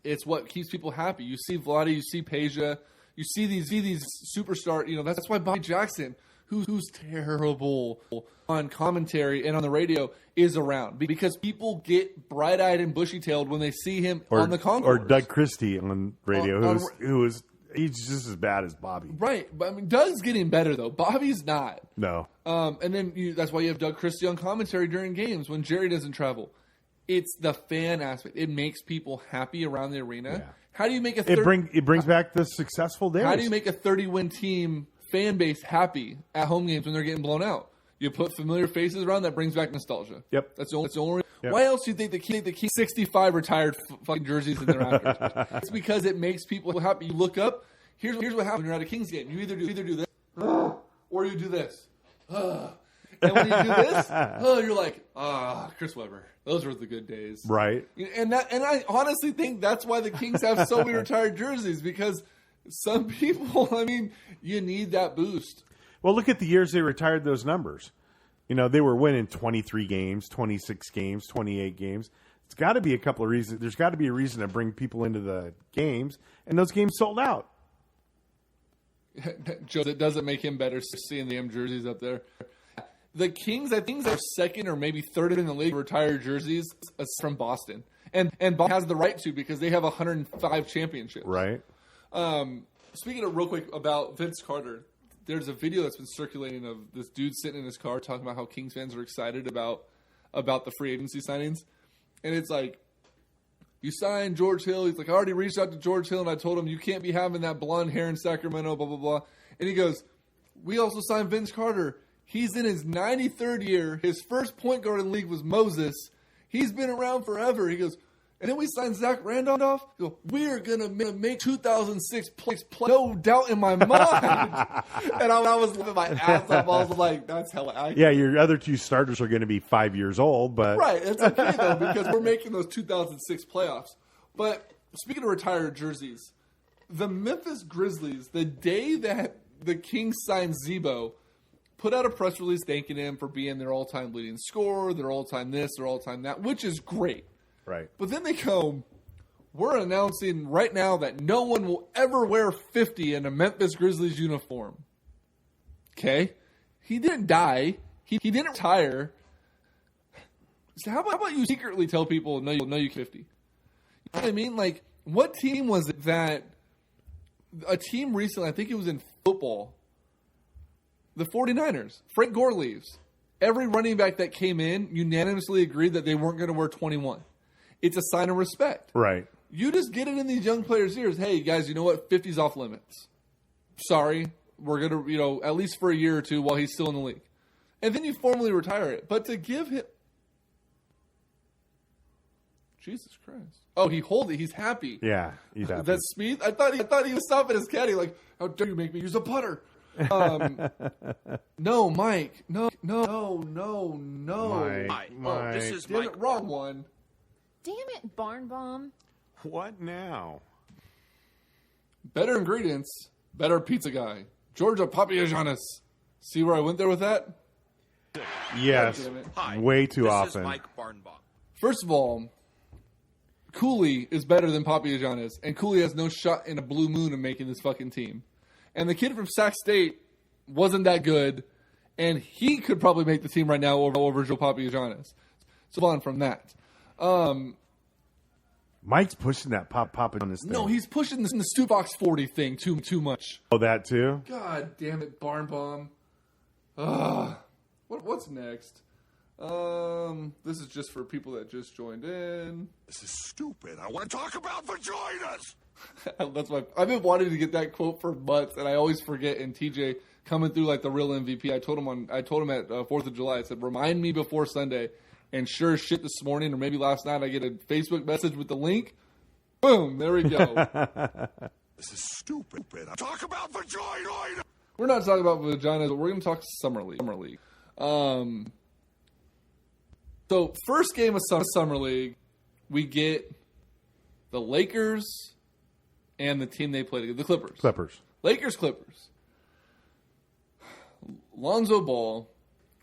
it's what keeps people happy. You see Vlade, you see Peja, you see these superstars. That's why Bobby Jackson, who's terrible on commentary and on the radio, is around because people get bright-eyed and bushy-tailed when they see him on the concourse. Or Doug Christie on radio, he's just as bad as Bobby. Right, but I mean, Doug's getting better though. Bobby's not. No. And then that's why you have Doug Christie on commentary during games when Jerry doesn't travel. It's the fan aspect. It makes people happy around the arena. Yeah. How do you make it brings back the successful days? How do you make a 30-win team fan base happy at home games when they're getting blown out? You put familiar faces around, that brings back nostalgia. Yep. That's the only. Yep. Why else do you think the Kings 65 retired fucking jerseys in their rafters? It's because it makes people happy. You look up. Here's what happens when you're at a Kings game. You either do this, or you do this. And when you do this, you're like, Chris Webber. Those were the good days, right? And I honestly think that's why the Kings have so many retired jerseys because some people, I mean, you need that boost. Well, look at the years they retired those numbers. They were winning 23 games, 26 games, 28 games. It's got to be a couple of reasons. There's got to be a reason to bring people into the games, and those games sold out. Joe, that doesn't make him better seeing the M jerseys up there. The Kings, I think, are second or maybe third in the league retired jerseys from Boston. And Boston has the right to because they have 105 championships. Right. Speaking of real quick about Vince Carter, there's a video that's been circulating of this dude sitting in his car talking about how Kings fans are excited about the free agency signings. And it's like, you signed George Hill. He's like, I already reached out to George Hill and I told him you can't be having that blonde hair in Sacramento, blah, blah, blah. And he goes, we also signed Vince Carter. He's in his 93rd year. His first point guard in the league was Moses. He's been around forever. He goes, and then we signed Zach Randolph. He goes, we're going to make 2006 play. No doubt in my mind. And I was laughing my ass off. I was like, that's hella accurate. Yeah, your other two starters are going to be 5 years old, but right, it's okay though because we're making those 2006 playoffs. But speaking of retired jerseys, the Memphis Grizzlies, the day that the Kings signed Zebo, put out a press release thanking him for being their all-time leading scorer, their all-time this, their all-time that, which is great. right. But then they go, we're announcing right now that no one will ever wear 50 in a Memphis Grizzlies uniform. Okay? He didn't die. He didn't retire. So how about you secretly tell people, no, you 50? You know what I mean? Like, what team was it that a team recently, I think it was in football, the 49ers, Frank Gore leaves. Every running back that came in unanimously agreed that they weren't going to wear 21. It's a sign of respect. Right. You just get it in these young players' ears. Hey, guys, you know what? 50's off limits. Sorry. We're going to, at least for a year or two while he's still in the league. And then you formally retire it. But to give him... Jesus Christ. Oh, he hold it. He's happy. Yeah. He's happy. That's speed. I thought he was stopping his caddy like, how dare you make me use a putter? No, Mike. No. Mike. Oh, this is Mike. Wrong one. Damn it, Barn Bomb. What now? Better ingredients, better pizza guy. Georgia Papagiannis. See where I went there with that? Yes. God damn it. Hi, Way too this often. is Mike Barnbaum. First of all, Cooley is better than Papagiannis, and Cooley has no shot in a blue moon of making this fucking team. And the kid from Sac State wasn't that good, and he could probably make the team right now over Joe Papagiannis. So on from that. Mike's pushing that Papa on this thing. No, he's pushing the Stu Box 40 thing too much. Oh, that too? God damn it, Barn Bomb. What's next? This is just for people that just joined in. This is stupid. I want to talk about vaginas. That's why I've been wanting to get that quote for months, and I always forget. And TJ coming through like the real MVP. I told him at 4th of July. I said, remind me before Sunday. And sure as shit, this morning or maybe last night, I get a Facebook message with the link. Boom, there we go. This is stupid. Talk about vagina. We're not talking about vaginas, but we're going to talk Summer League. So first game of Summer League, we get the Lakers and the team they played, the Clippers. Lakers-Clippers. Lonzo Ball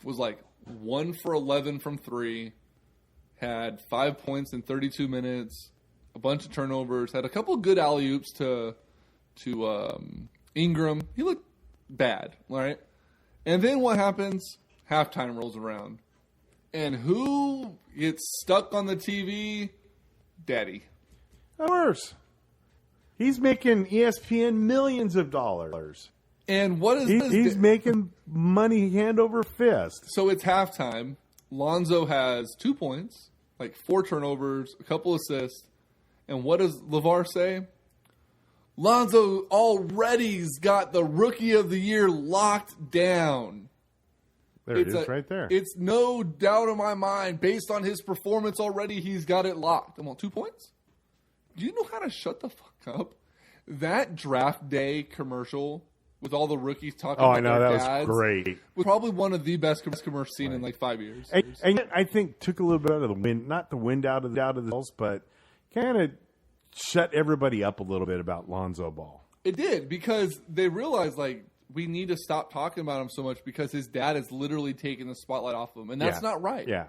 was like 1 for 11 from 3, had 5 points in 32 minutes, a bunch of turnovers, had a couple good alley-oops to Ingram. He looked bad, right? And then what happens? Halftime rolls around. And who gets stuck on the TV? Daddy. Of course. He's making ESPN millions of dollars. And what is this? He's making money hand over fist. So it's halftime. Lonzo has 2 points, like 4 turnovers, a couple assists. And what does LeVar say? Lonzo already's got the Rookie of the Year locked down. There it is right there. It's no doubt in my mind, based on his performance already, he's got it locked. I'm on 2 points? Do you know how to shut the fuck up? That draft day commercial with all the rookies talking about their dads. That was great. Was probably one of the best commercials seen in like 5 years. And I think took a little bit of the wind, not the wind out of the balls, but kind of shut everybody up a little bit about Lonzo Ball. It did, because they realized, like, we need to stop talking about him so much because his dad is literally taking the spotlight off of him, and that's not right. Yeah.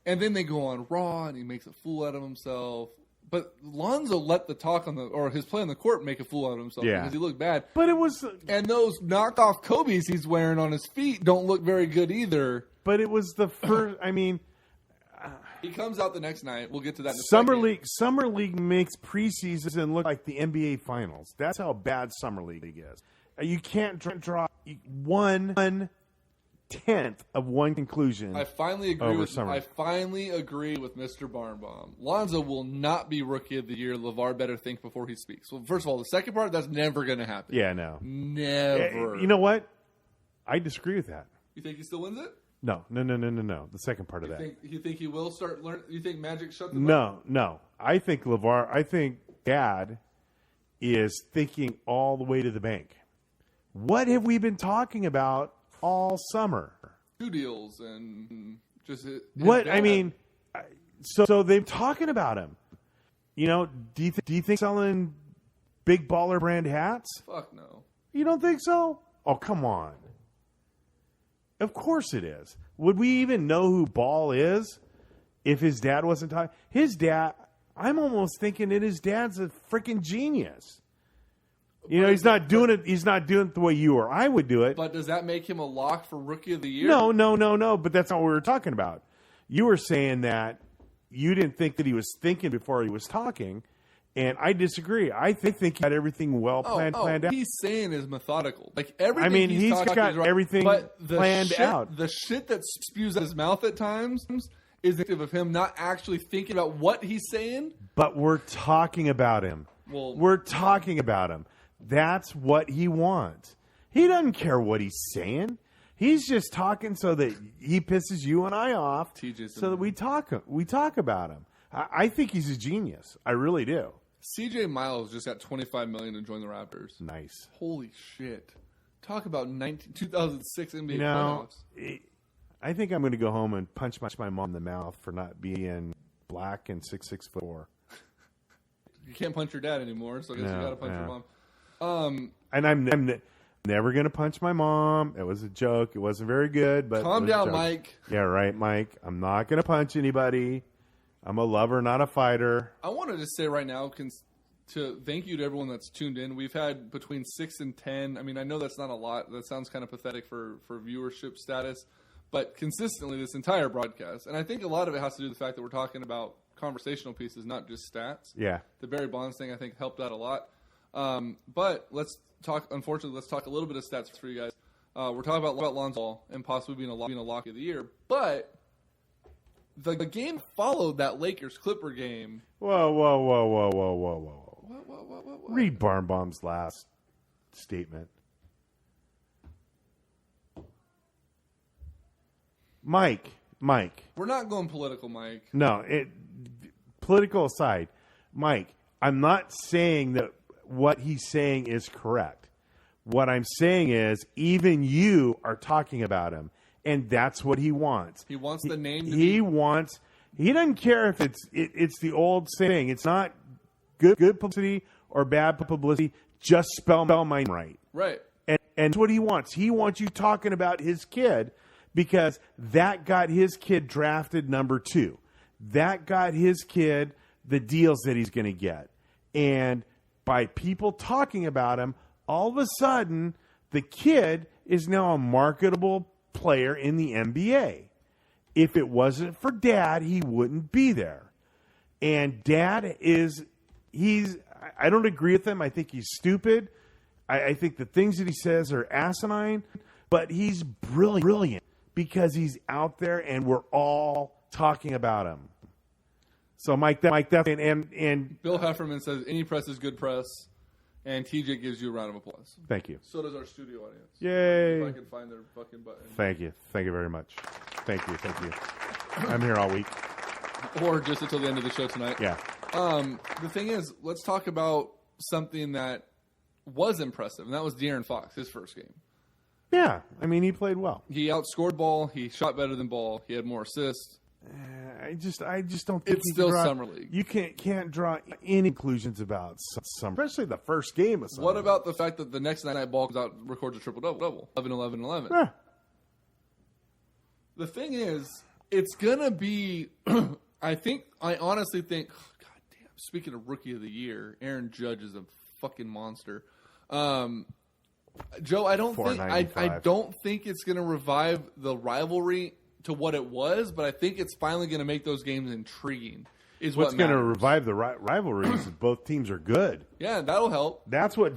And then they go on Raw, and he makes a fool out of himself. But Lonzo let the talk or his play on the court make a fool out of himself because he looked bad. But it was... And those knockoff Kobe's he's wearing on his feet don't look very good either. But it was the first... I mean... He comes out the next night. We'll get to that in a second. Summer League makes preseason look like the NBA Finals. That's how bad Summer League is. You can't draw 1/10 of one conclusion. I finally agree with Mr. Barnbaum. Lonzo will not be Rookie of the Year. LeVar better think before he speaks. Well, first of all, the second part, that's never going to happen. Yeah, no. Never. You know what? I disagree with that. You think he still wins it? No. The second part of that. You think he will start learning? You think Magic shuts him up? No. I think Dad is thinking all the way to the bank. What have we been talking about all summer? 2 deals and just what I mean. So they're talking about him. You know, do you think selling big baller brand hats? Fuck no. You don't think so? Oh, come on. Of course it is. Would we even know who Ball is if his dad wasn't talking? His dad, I'm almost thinking that his dad's a freaking genius. You know, he's not doing it the way you or I would do it. But does that make him a lock for Rookie of the Year? No. But that's not what we were talking about. You were saying that you didn't think that he was thinking before he was talking, and I disagree. I think he had everything planned out. He's saying is methodical. Like everything. I mean, he's got right, everything planned out. The shit that spews out his mouth at times is indicative of him not actually thinking about what he's saying. But we're talking about him. We're talking about him. That's what he wants. He doesn't care what he's saying. He's just talking so that he pisses you and I off, so that we talk about him. I think he's a genius. I really do. CJ Miles just got $25 million to join the Raptors. Nice. Holy shit! Talk about 2006 NBA playoffs. I think I'm going to go home and punch my mom in the mouth for not being black and 6'4". You can't punch your dad anymore, so I guess you got to punch your mom. And I'm never going to punch my mom. It was a joke. It wasn't very good, but calm down, Mike. Yeah, right, Mike. I'm not going to punch anybody. I'm a lover, not a fighter. I wanted to say right now to thank you to everyone that's tuned in. We've had between 6 and 10. I mean, I know that's not a lot. That sounds kind of pathetic for viewership status, but consistently this entire broadcast. And I think a lot of it has to do with the fact that we're talking about conversational pieces, not just stats. Yeah. The Barry Bonds thing, I think, helped out a lot. But let's talk a little bit of stats for you guys. We're talking about Lonzo Ball and possibly being a lock of the year, but the game followed that Lakers-Clipper game. Whoa. What? Read Barnbaum's last statement. Mike. We're not going political, Mike. No, political aside, Mike, I'm not saying that what he's saying is correct. What I'm saying is even you are talking about him. And that's what he wants. He wants the name to He doesn't care if it's the old saying. It's not good publicity or bad publicity. Just spell my name right. Right. And that's what he wants. He wants you talking about his kid because that got his kid drafted number 2. That got his kid the deals that he's going to get. And by people talking about him, all of a sudden, the kid is now a marketable player in the NBA. If it wasn't for Dad, he wouldn't be there. And Dad I don't agree with him. I think he's stupid. I think the things that he says are asinine, but he's brilliant because he's out there and we're all talking about him. So Mike, and Bill Hefferman says any press is good press. And TJ gives you a round of applause. Thank you. So does our studio audience. Yay. If I can find their fucking button. Thank you. Thank you very much. Thank you. I'm here all week. Or just until the end of the show tonight. Yeah. The thing is, let's talk about something that was impressive, and that was De'Aaron Fox, his first game. Yeah. I mean, he played well. He outscored Ball. He shot better than Ball. He had more assists. I just don't think it's still Summer League. You can't draw any conclusions about summer, especially the first game of summer. What about the fact that the next night Ball comes out and records a triple-double, 11-11-11? Yeah. The thing is, it's gonna be. I honestly think. Oh, God damn. Speaking of Rookie of the Year, Aaron Judge is a fucking monster. Joe, I don't think it's gonna revive the rivalry to what it was, but I think it's finally going to make those games intriguing. What's going to revive the rivalries is both teams are good. Yeah, that'll help. That's what,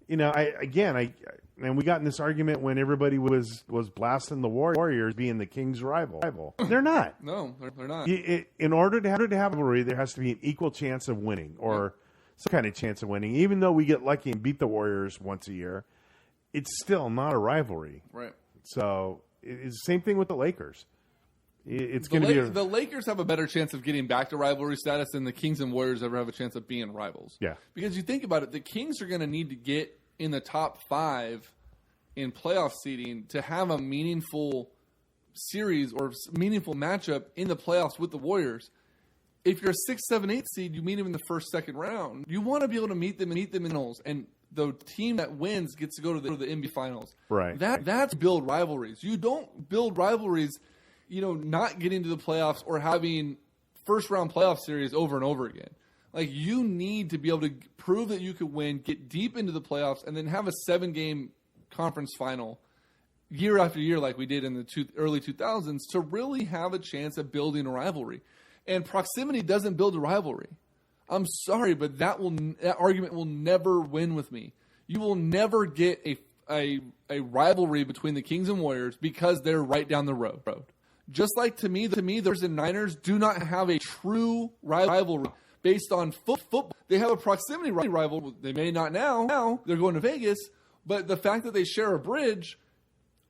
and we got in this argument when everybody was blasting the Warriors being the Kings' rival. They're not. No, they're not. In order to have a rivalry, there has to be an equal chance of winning or some kind of chance of winning. Even though we get lucky and beat the Warriors once a year, it's still not a rivalry. Right. So it's the same thing with the Lakers. It's going to be the Lakers have a better chance of getting back to rivalry status than the Kings and Warriors ever have a chance of being rivals. Yeah. Because you think about it, the Kings are going to need to get in the top 5 in playoff seeding to have a meaningful series or meaningful matchup in the playoffs with the Warriors. If you're a 6, 7, 8 seed, you meet them in the first, second round. You want to be able to meet them in finals, and the team that wins gets to go to the NBA finals. Right. That's build rivalries. You don't build rivalries, not getting to the playoffs or having first round playoff series over and over again. Like, you need to be able to prove that you could win, get deep into the playoffs, and then have a 7-game conference final year after year like we did in the early 2000s to really have a chance at building a rivalry. And proximity doesn't build a rivalry. I'm sorry, but that argument will never win with me. You will never get a rivalry between the Kings and Warriors because they're right down the road. Just like to me, the Warriors and Niners do not have a true rivalry based on football. They have a proximity rival. They may not now. They're going to Vegas. But the fact that they share a bridge,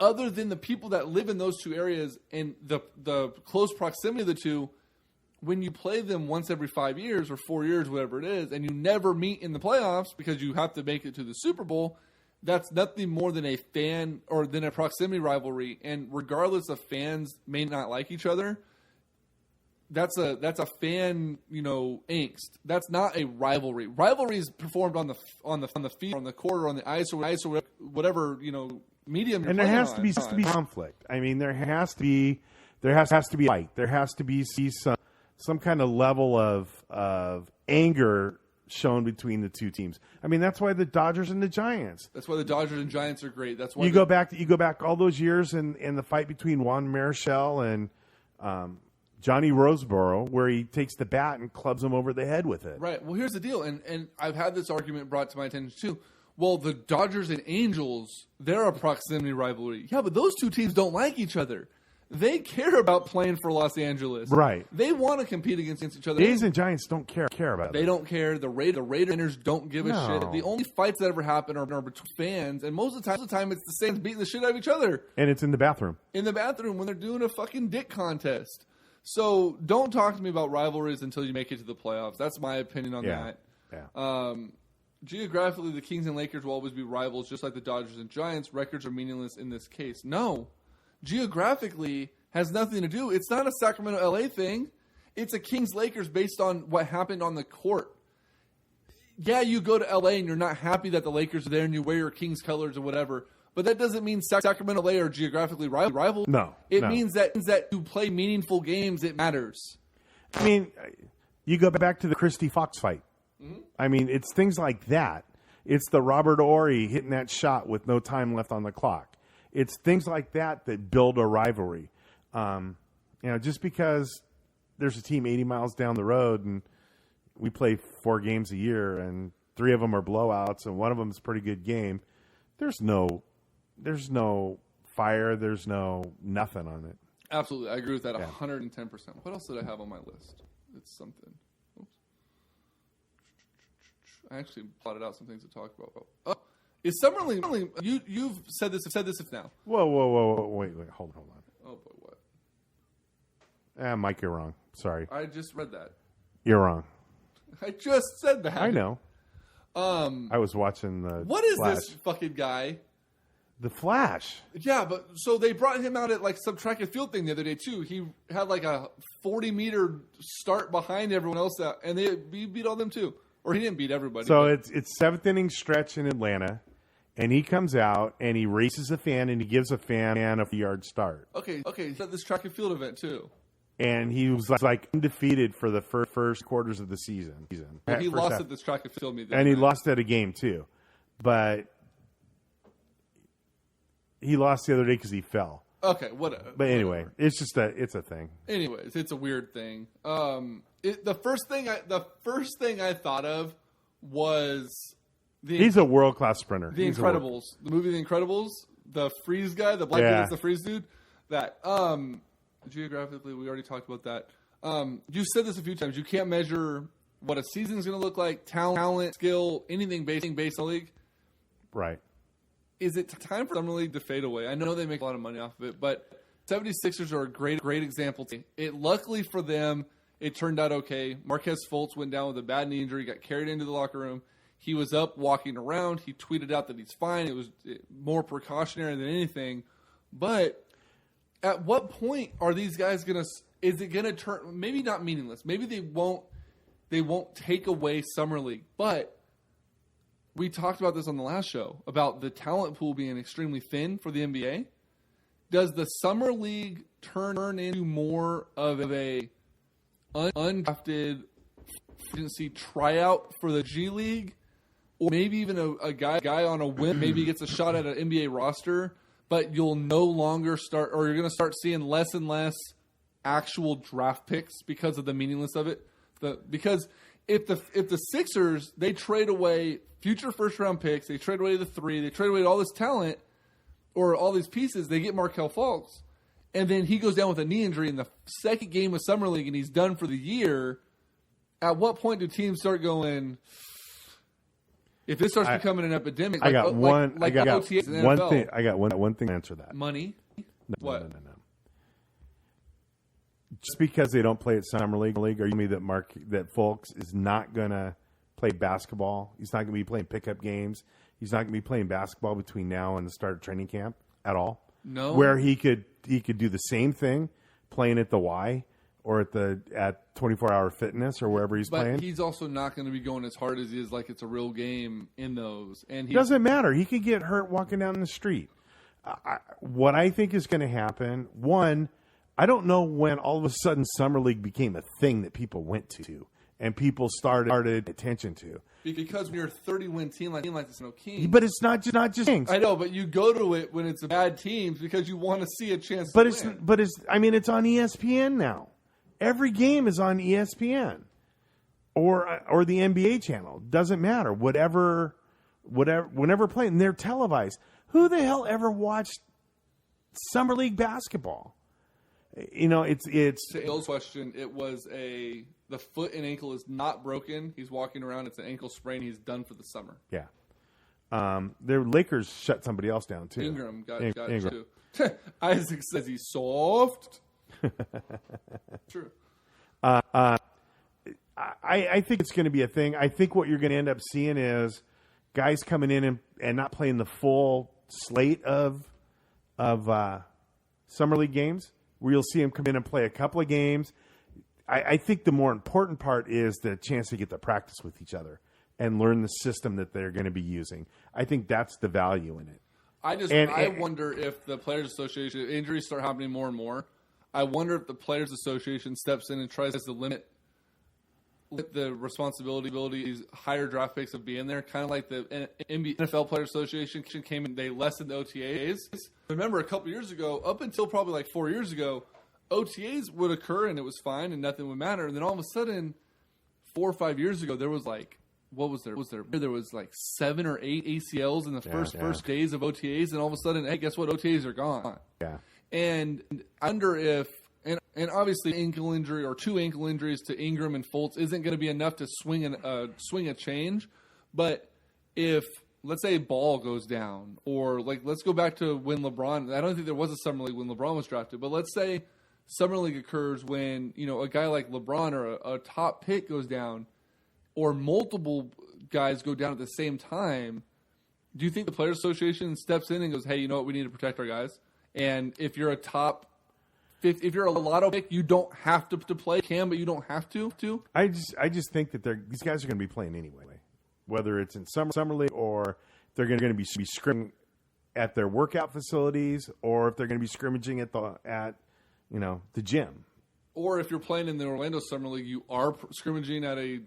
other than the people that live in those two areas and the close proximity of the two, when you play them once every 5 years or 4 years, whatever it is, and you never meet in the playoffs because you have to make it to the Super Bowl, that's nothing more than a fan or than a proximity rivalry. And regardless of fans may not like each other, that's a fan, angst. That's not a rivalry. Rivalry is performed on the field, on the court, or on the ice, or whatever medium. And there has to be conflict. I mean, there has to be fight. There has to be some kind of level of anger shown between the two teams. I mean, that's why the Dodgers and the Giants. That's why the Dodgers and Giants are great. That's why you go back all those years in the fight between Juan Marichal and Johnny Roseboro, where he takes the bat and clubs him over the head with it. Right. Well, here's the deal, and I've had this argument brought to my attention too. Well, the Dodgers and Angels, they're a proximity rivalry. Yeah, but those two teams don't like each other. They care about playing for Los Angeles. Right. They want to compete against each other. The A's and Giants don't care about it. They don't care. The Raiders don't give a shit. The only fights that ever happen are between fans, and most of the time it's the Saints beating the shit out of each other. And it's in the bathroom. In the bathroom when they're doing a fucking dick contest. So don't talk to me about rivalries until you make it to the playoffs. That's my opinion on that. Yeah. Geographically, the Kings and Lakers will always be rivals, just like the Dodgers and Giants. Records are meaningless in this case. No. Geographically has nothing to do. It's not a Sacramento-LA thing. It's a Kings-Lakers based on what happened on the court. Yeah, you go to LA and you're not happy that the Lakers are there and you wear your Kings colors or whatever, but that doesn't mean Sacramento LA are geographically rival. No. It means that you play meaningful games, it matters. I mean, you go back to the Christie Fox fight. Mm-hmm. I mean, it's things like that. It's the Robert Horry hitting that shot with no time left on the clock. It's things like that build a rivalry. Just because there's a team 80 miles down the road and we play 4 games a year and 3 of them are blowouts and one of them is a pretty good game, there's no fire, there's no nothing on it. Absolutely. I agree with that 110%. What else did I have on my list? It's something. Oops. I actually plotted out some things to talk about. Oh, is Summer League? You've said this now. Whoa. Wait. Hold on. Oh, boy, what? Mike, you're wrong. Sorry. I just read that. You're wrong. I just said that. I know. I was watching the What is Flash. this fucking guy? The Flash. Yeah, but so they brought him out at like some track and field thing the other day too. He had like a 40-meter start behind everyone else, and he beat all them too. Or he didn't beat everybody. So it's 7th inning stretch in Atlanta, and he comes out and he races a fan and he gives a fan a 4-yard start. Okay. He had this track and field event too. And he was like undefeated for the first quarters of the season. Well, he lost at this track and field meet. And he lost at a game too. But he lost the other day because he fell. Okay, whatever. But anyway, it's a thing. Anyways, it's a weird thing. The first thing I thought of was he's a world-class sprinter. The Incredibles, the movie The Incredibles, the freeze guy, the black dude that's the freeze dude. That geographically, we already talked about that. You said this a few times. You can't measure what a season's going to look like, talent, skill, anything based on the league. Right. is it time for Summer League to fade away? I know they make a lot of money off of it, but 76ers are a great example. Luckily for them, it turned out okay. Marquez Fultz went down with a bad knee injury, got carried into the locker room. He was up walking around. He tweeted out that he's fine. It was more precautionary than anything. But at what point are these guys going to – is it going to turn – maybe not meaningless. Maybe they won't take away Summer League. But we talked about this on the last show, about the talent pool being extremely thin for the NBA. Does the Summer League turn into more of a undrafted agency tryout for the G League? Or maybe even a guy on a whim maybe gets a shot at an NBA roster, but you'll no longer start, or you're going to start seeing less and less actual draft picks because of the meaningless of it. Because if the Sixers, they trade away future first round picks, they trade away the 3, they trade away all this talent or all these pieces, they get Markelle Fultz, and then he goes down with a knee injury in the second game of Summer League and he's done for the year. At what point do teams start going, if this starts becoming an epidemic, I got one thing to answer that. Money? No. Just because they don't play at Summer League, are you telling me that Fultz is not going to play basketball? He's not going to be playing pickup games. He's not going to be playing basketball between now and the start of training camp at all. No. Where he could do the same thing playing at the Y or at 24-Hour Fitness or wherever he's playing. But he's also not going to be going as hard as he is like it's a real game in those. And it doesn't matter. He could get hurt walking down the street. What I think is going to happen, one, I don't know when all of a sudden Summer League became a thing that people went to and people started attention to. Because when you're a 30-win team like the Snow Kings. But it's not just things. I know, but you go to it when it's a bad teams because you want to see a chance to win. It's on ESPN now. Every game is on ESPN or the NBA channel. Doesn't matter. Whenever playing, they're televised. Who the hell ever watched Summer League basketball? It's to Il's question. It was the foot and ankle is not broken. He's walking around. It's an ankle sprain. He's done for the summer. Yeah. The Lakers shut somebody else down too. Ingram got it too. Isaac says he's soft. True. I think it's going to be a thing. I think what you're going to end up seeing is guys coming in and not playing the full slate of Summer League games, where you'll see them come in and play a couple of games. I think the more important part is the chance to get to practice with each other and learn the system that they're going to be using. I think that's the value in it. I wonder if the Players Association, if injuries start happening more and more, I wonder if the Players Association steps in and tries to limit the responsibility these higher draft picks of being there, kind of like the NFL Players Association came in, they lessened the OTAs. Remember a couple years ago, up until probably like 4 years ago, OTAs would occur and it was fine and nothing would matter. And then all of a sudden, 4 or 5 years ago, there was like, what was there? There was like 7 or 8 ACLs in the first days of OTAs, and all of a sudden, hey, guess what? OTAs are gone. Yeah. And I wonder if, and obviously ankle injury or 2 ankle injuries to Ingram and Fultz isn't going to be enough to swing a change. But if, let's say, Ball goes down, or like let's go back to when LeBron, I don't think there was a Summer League when LeBron was drafted, but let's say Summer League occurs when, a guy like LeBron or a top pick goes down, or multiple guys go down at the same time. Do you think the Players Association steps in and goes, hey, you know what, we need to protect our guys? And if you're if you're a lotto pick, you don't have to play. You can, but you don't have to. I just think that these guys are going to be playing anyway, whether it's in Summer League or they're going to be scrimmaging at their workout facilities, or if they're going to be scrimmaging at the gym. Or if you're playing in the Orlando Summer League, you are scrimmaging at a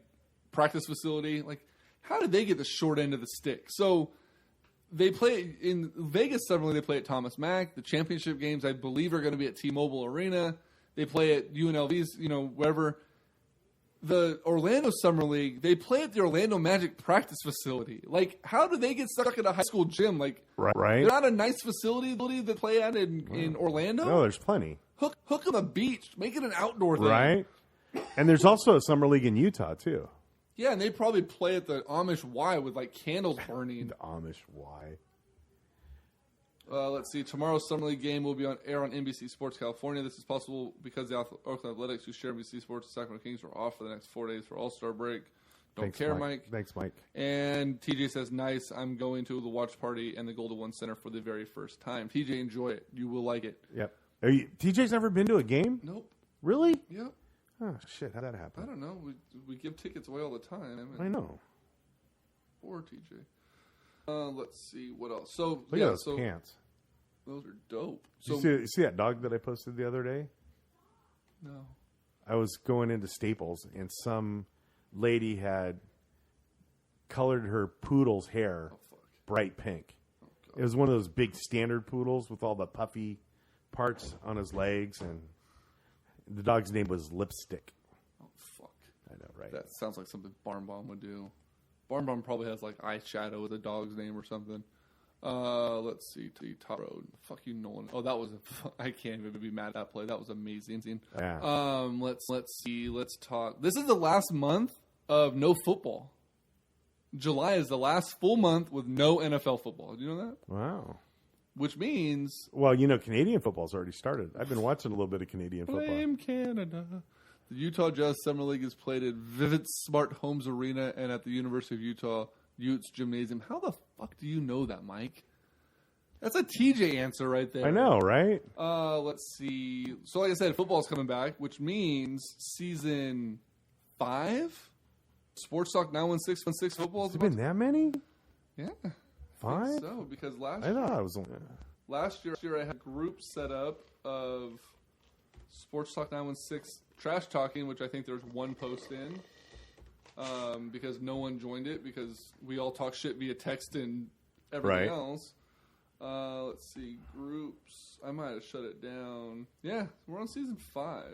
practice facility. Like, how did they get the short end of the stick? So they play in Vegas Summer League. They play at Thomas Mack. The championship games, I believe, are going to be at T-Mobile Arena. They play at UNLV's, wherever. The Orlando Summer League, they play at the Orlando Magic practice facility. Like, how do they get stuck at a high school gym? Like, right? There's not a nice facility to play at in Orlando. No, there's plenty. Hook on the beach, make it an outdoor thing, right? And there's also a Summer League in Utah too. Yeah, and they probably play at the Amish Y with like candles burning. The Amish Y. Let's see. Tomorrow's Summer League game will be on air on NBC Sports California. This is possible because the Oakland Athletics, who share NBC Sports and Sacramento Kings, are off for the next 4 days for All-Star break. Don't care, Mike. Thanks, Mike. And TJ says, nice. I'm going to the watch party and the Golden One Center for the very first time. TJ, enjoy it. You will like it. Yep. TJ's never been to a game? Nope. Really? Yep. Oh, shit. How'd that happen? I don't know. We give tickets away all the time. I know. Poor TJ. Let's see. What else? So, Look at those pants. Those are dope. Did you see that dog that I posted the other day? No. I was going into Staples, and some lady had colored her poodle's hair bright pink. It was one of those big standard poodles with all the puffy parts on his legs, and the dog's name was Lipstick. Oh, fuck. I know, right? That sounds like something Barn Bomb would do. Barn Bomb probably has like eyeshadow with a dog's name or something. Let's see. Top Road. Fuck you, Nolan. Oh, that was I can't even be mad at that play. That was amazing. Yeah. Let's see. Let's talk. This is the last month of no football. July is the last full month with no NFL football. Do you know that? Wow. Which means... Well, Canadian football's already started. I've been watching a little bit of Canadian football. Blame Canada. The Utah Jazz Summer League is played at Vivint Smart Homes Arena and at the University of Utah Utes Gymnasium. How the fuck do you know that, Mike? That's a TJ answer right there. I know, right? Let's see. So like I said, football's coming back, which means season 5? Sports Talk 91616 football. Has it been that many? Yeah. 5? So, because last I thought it was only... Last year I had a group set up of Sports Talk 916 trash talking, which I think there's one post in, because no one joined it because we all talk shit via text and everything else. Let's see, groups. I might have shut it down. Yeah, we're on season 5.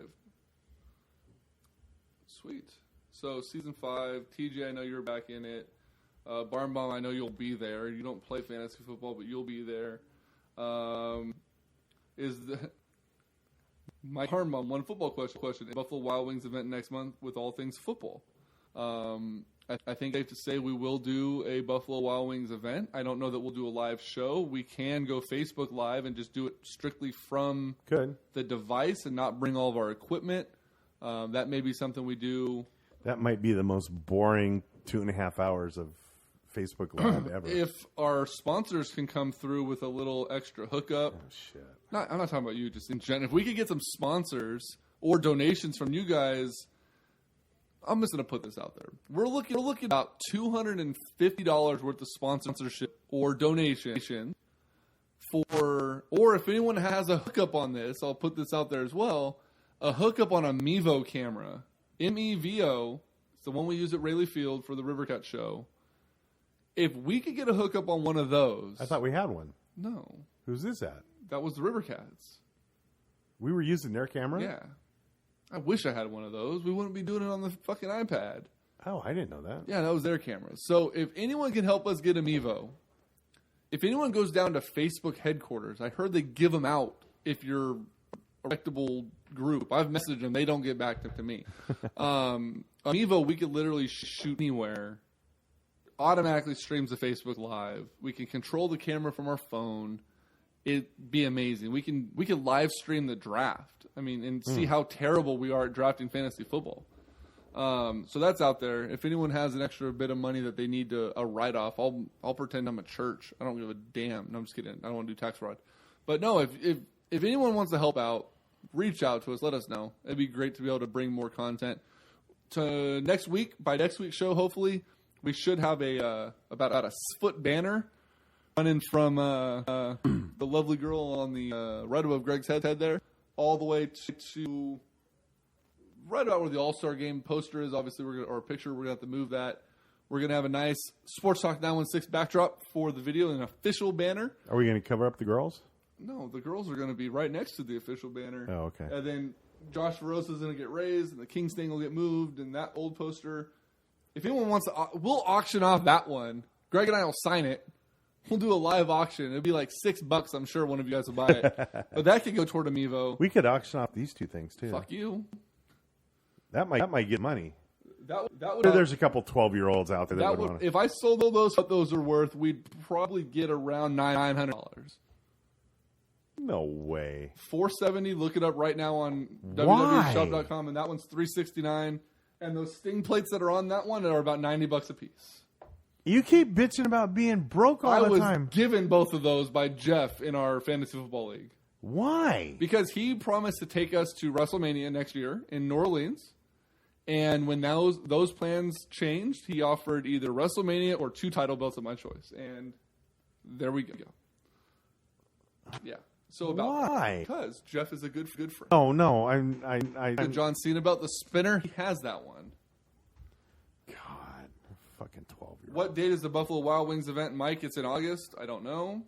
Sweet. So season 5, TJ, I know you're back in it. Barn Bomb, I know you'll be there. You don't play fantasy football, but you'll be there. My Barn Bomb, one football question. Buffalo Wild Wings event next month with all things football. I think safe to say we will do a Buffalo Wild Wings event. I don't know that we'll do a live show. We can go Facebook Live and just do it strictly from the device and not bring all of our equipment. That may be something we do. That might be the most boring 2.5 hours of Facebook Live ever. If our sponsors can come through with a little extra hookup. Oh, shit. I'm not talking about you, just in general. If we could get some sponsors or donations from you guys, I'm just going to put this out there. We're looking at about $250 worth of sponsorship or donation for, or if anyone has a hookup on this, I'll put this out there as well, a hookup on a Mevo camera. MEVO, it's the one we use at Rayleigh Field for the Rivercut show. If we could get a hookup on one of those... I thought we had one. No. Who's this at? That was the Rivercats. We were using their camera? Yeah. I wish I had one of those. We wouldn't be doing it on the fucking iPad. Oh, I didn't know that. Yeah, that was their camera. So if anyone can help us get a Mevo, if anyone goes down to Facebook headquarters, I heard they give them out if you're a respectable group. I've messaged them. They don't get back to me. On Mevo, we could literally shoot anywhere. Automatically streams to Facebook Live. We can control the camera from our phone. It'd be amazing. We can live stream the draft. I mean, and see how terrible we are at drafting fantasy football. So that's out there. If anyone has an extra bit of money that they need a write off, I'll pretend I'm a church. I don't give a damn. No, I'm just kidding. I don't want to do tax fraud. But no, if anyone wants to help out, reach out to us. Let us know. It'd be great to be able to bring more content to next week. By next week's show, hopefully, we should have about a foot banner running from the lovely girl on the right above Greg's head there, all the way to right about where the All-Star Game poster is. Obviously, or picture. We're gonna have to move that. We're gonna have a nice Sports Talk 916 backdrop for the video, an official banner. Are we gonna cover up the girls? No, the girls are gonna be right next to the official banner. Oh, okay. And then Josh Verosa is gonna get raised, and the Kings thing will get moved, and that old poster. If anyone wants to, we'll auction off that one. Greg and I will sign it. We'll do a live auction. It'll be like $6. I'm sure one of you guys will buy it. But that could go toward a Mevo. We could auction off these two things too. Fuck you. That might get money. That would. There's a couple 12-year-olds out there that would want to. If I sold those, what those are worth, we'd probably get around $900. No way. $470. Look it up right now on Why? www.shop.com, and that one's $369. And those Sting plates that are on that one are about $90 a piece. You keep bitching about being broke all the time. I was given both of those by Jeff in our fantasy football league. Why? Because he promised to take us to WrestleMania next year in New Orleans. And when those plans changed, he offered either WrestleMania or 2 title belts of my choice. And there we go. Yeah. So about why? Because Jeff is a good friend. Oh no, I'm John Cena about the spinner. He has that one. God, fucking 12-year-old. What date is the Buffalo Wild Wings event, Mike? It's in August. I don't know.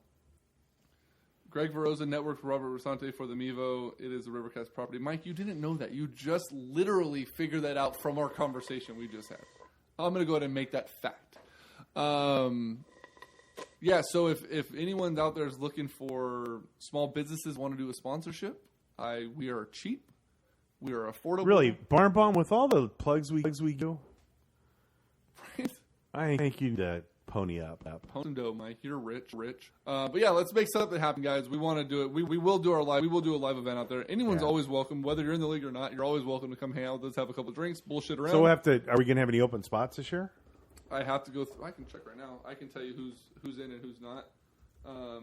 Greg Verosa networked Robert Rosante for the Mevo. It is a Rivercast property. Mike, you didn't know that. You just literally figured that out from our conversation we just had. I'm going to go ahead and make that fact. Yeah, so if anyone out there is looking for small businesses want to do a sponsorship, we are cheap. We are affordable. Really, Barn Bomb, with all the plugs we do, Right? I think you need to pony up. Pondo, Mike, you're rich. But yeah, let's make something happen, guys. We want to do it. We will do our live. We will do a live event out there. Anyone's always welcome, whether you're in the league or not. You're always welcome to come hang out with us, have a couple drinks, bullshit around. So are we going to have any open spots this year? I have to go through. I can check right now. I can tell you who's in and who's not. I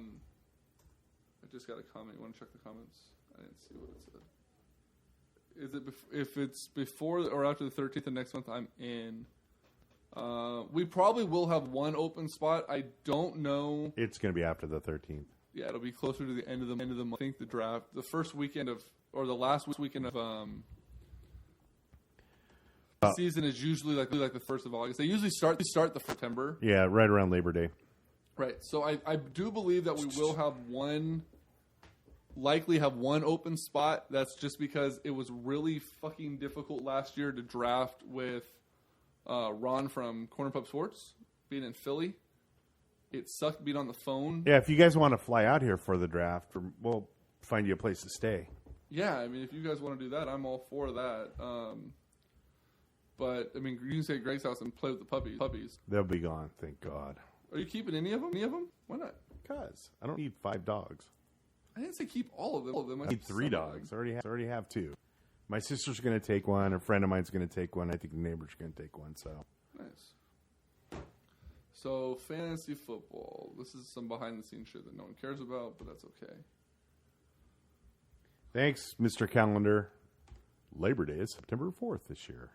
just got a comment. You want to check the comments? I didn't see what it said. Is it if it's before or after the 13th of next month? I'm in. We probably will have one open spot. I don't know. It's going to be after the 13th. Yeah, it'll be closer to the end of the month. I think the draft, the first weekend of, or the last weekend of season is usually like the 1st of August. They usually start the September. Yeah, right around Labor Day. Right. So I do believe that we will likely have one open spot. That's just because it was really fucking difficult last year to draft with Ron from Corner Pub Sports being in Philly. It sucked being on the phone. Yeah, if you guys want to fly out here for the draft, we'll find you a place to stay. Yeah, I mean, if you guys want to do that, I'm all for that. But, I mean, you can stay at Greg's house and play with the puppies. They'll be gone, thank God. Are you keeping any of them? Why not? Because I don't need 5 dogs. I didn't say keep all of them. I need 3 dogs. I already have 2. My sister's going to take one. A friend of mine's going to take one. I think the neighbor's going to take one. So Nice. So, fantasy football. This is some behind-the-scenes shit that no one cares about, but that's okay. Thanks, Mr. Calendar. Labor Day is September 4th this year.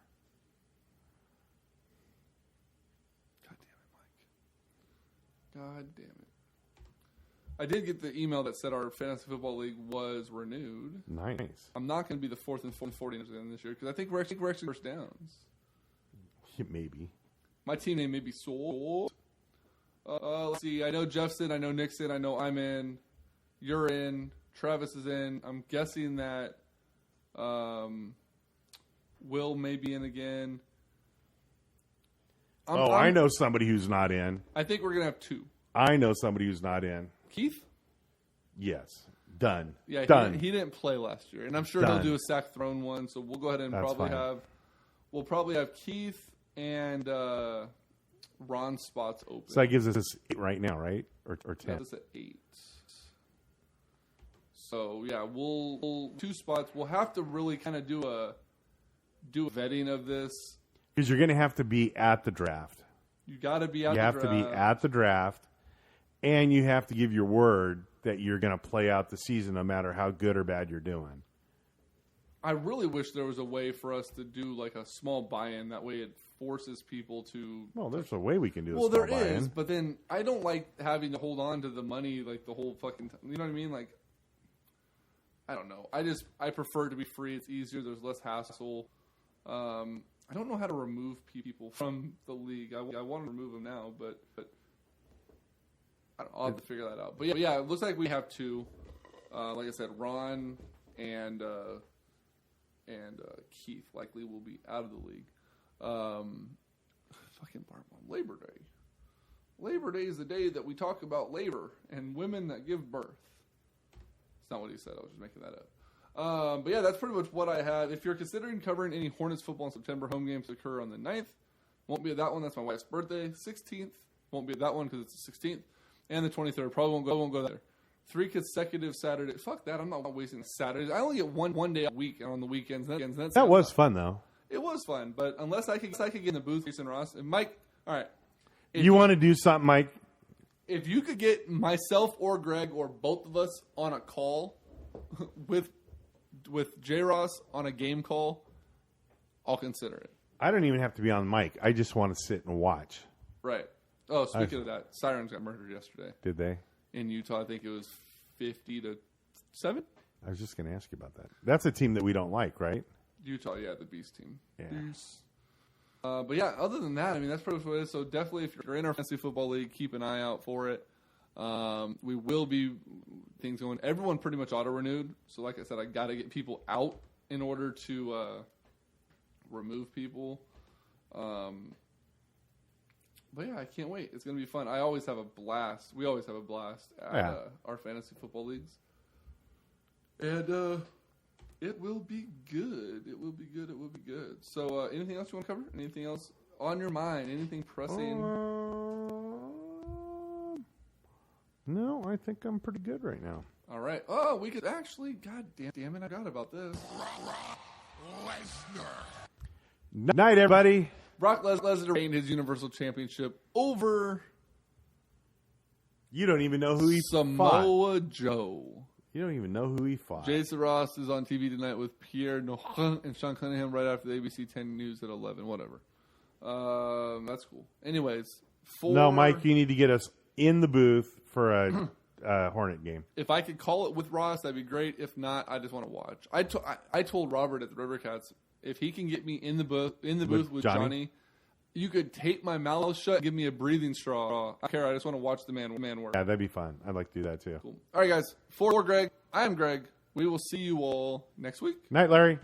God damn it. I did get the email that said our fantasy football league was renewed. Nice. I'm not going to be the 4th and 40ers again this year because I think we're actually first downs. Maybe. My team name may be sold. Let's see. I know Jeff's in. I know Nick's in. I know I'm in. You're in. Travis is in. I'm guessing that Will may be in again. I know somebody who's not in. I think we're going to have 2. I know somebody who's not in. Keith? Yes. Done. Yeah, Done. He didn't play last year. And I'm sure Done. he'll do a sack thrown one. So we'll go ahead and we'll probably have Keith and Ron's spots open. So that gives us 8 right now, right? Or 10? That is at 8. So yeah, we'll 2 spots. We'll have to really kind of do a vetting of this. Because you're going to have to be at the draft. You got to be at the draft. You have to be at the draft, and you have to give your word that you're going to play out the season no matter how good or bad you're doing. I really wish there was a way for us to do like a small buy-in. That way it forces people to... Well, there's a way we can do a well, small there buy-in. is, but then I don't like having to hold on to the money like the whole fucking time. You know what I mean? Like, I don't know. I prefer it to be free. It's easier. There's less hassle. I don't know how to remove people from the league. I want to remove them now, but I'll have to figure that out. But yeah, it looks like we have 2. Like I said, Ron and Keith likely will be out of the league. Fucking Barbara, Labor Day. Labor Day is the day that we talk about labor and women that give birth. That's not what he said. I was just making that up. But yeah, that's pretty much what I have. If you're considering covering any Hornets football in September, home games occur on the 9th. Won't be at that one. That's my wife's birthday. 16th. Won't be at that one because it's the 16th. And the 23rd. Probably won't go there. 3 consecutive Saturdays. Fuck that. I'm not wasting Saturdays. I only get one day a week on the weekends. That was fun, though. It was fun, but unless I could get in the booth, Jason Ross and Mike. All right. You want to do something, Mike? If you could get myself or Greg or both of us on a call with J. Ross on a game call, I'll consider it. I don't even have to be on mic. I just want to sit and watch. Right. Oh, speaking of that, Sirens got murdered yesterday. Did they? In Utah, I think it was 50-7. I was just going to ask you about that. That's a team that we don't like, right? Utah, yeah, the Beast team. Yeah. Beast. But yeah, other than that, I mean, that's pretty much what it is. So definitely, if you're in our fantasy football league, keep an eye out for it. We will be things going. Everyone pretty much auto renewed. So like I said, I got to get people out in order to remove people. But yeah, I can't wait. It's going to be fun. I always have a blast. We always have a blast at our fantasy football leagues. And it will be good. It will be good. It will be good. So anything else you want to cover? Anything else on your mind? Anything pressing? No, I think I'm pretty good right now. All right. Oh, we could actually, God damn it, I forgot about this. Night, everybody. Brock Lesnar reigned his Universal Championship over You don't even know who he Samoa fought. Joe. You don't even know who he fought. Jason Ross is on TV tonight with Pierre Nochin and Sean Cunningham right after the ABC 10 News at 11. Whatever. That's cool. Anyways. No, Mike, you need to get us in the booth for a Hornet game. If I could call it with Ross, that'd be great. If not, I just want to watch. I told Robert at the Rivercats, if he can get me in the booth with Johnny, you could tape my mouth shut, give me a breathing straw. I don't care. I just want to watch the man work. Yeah, that'd be fun. I'd like to do that too. Cool. All right, guys. For Greg, I am Greg. We will see you all next week. Night, Larry.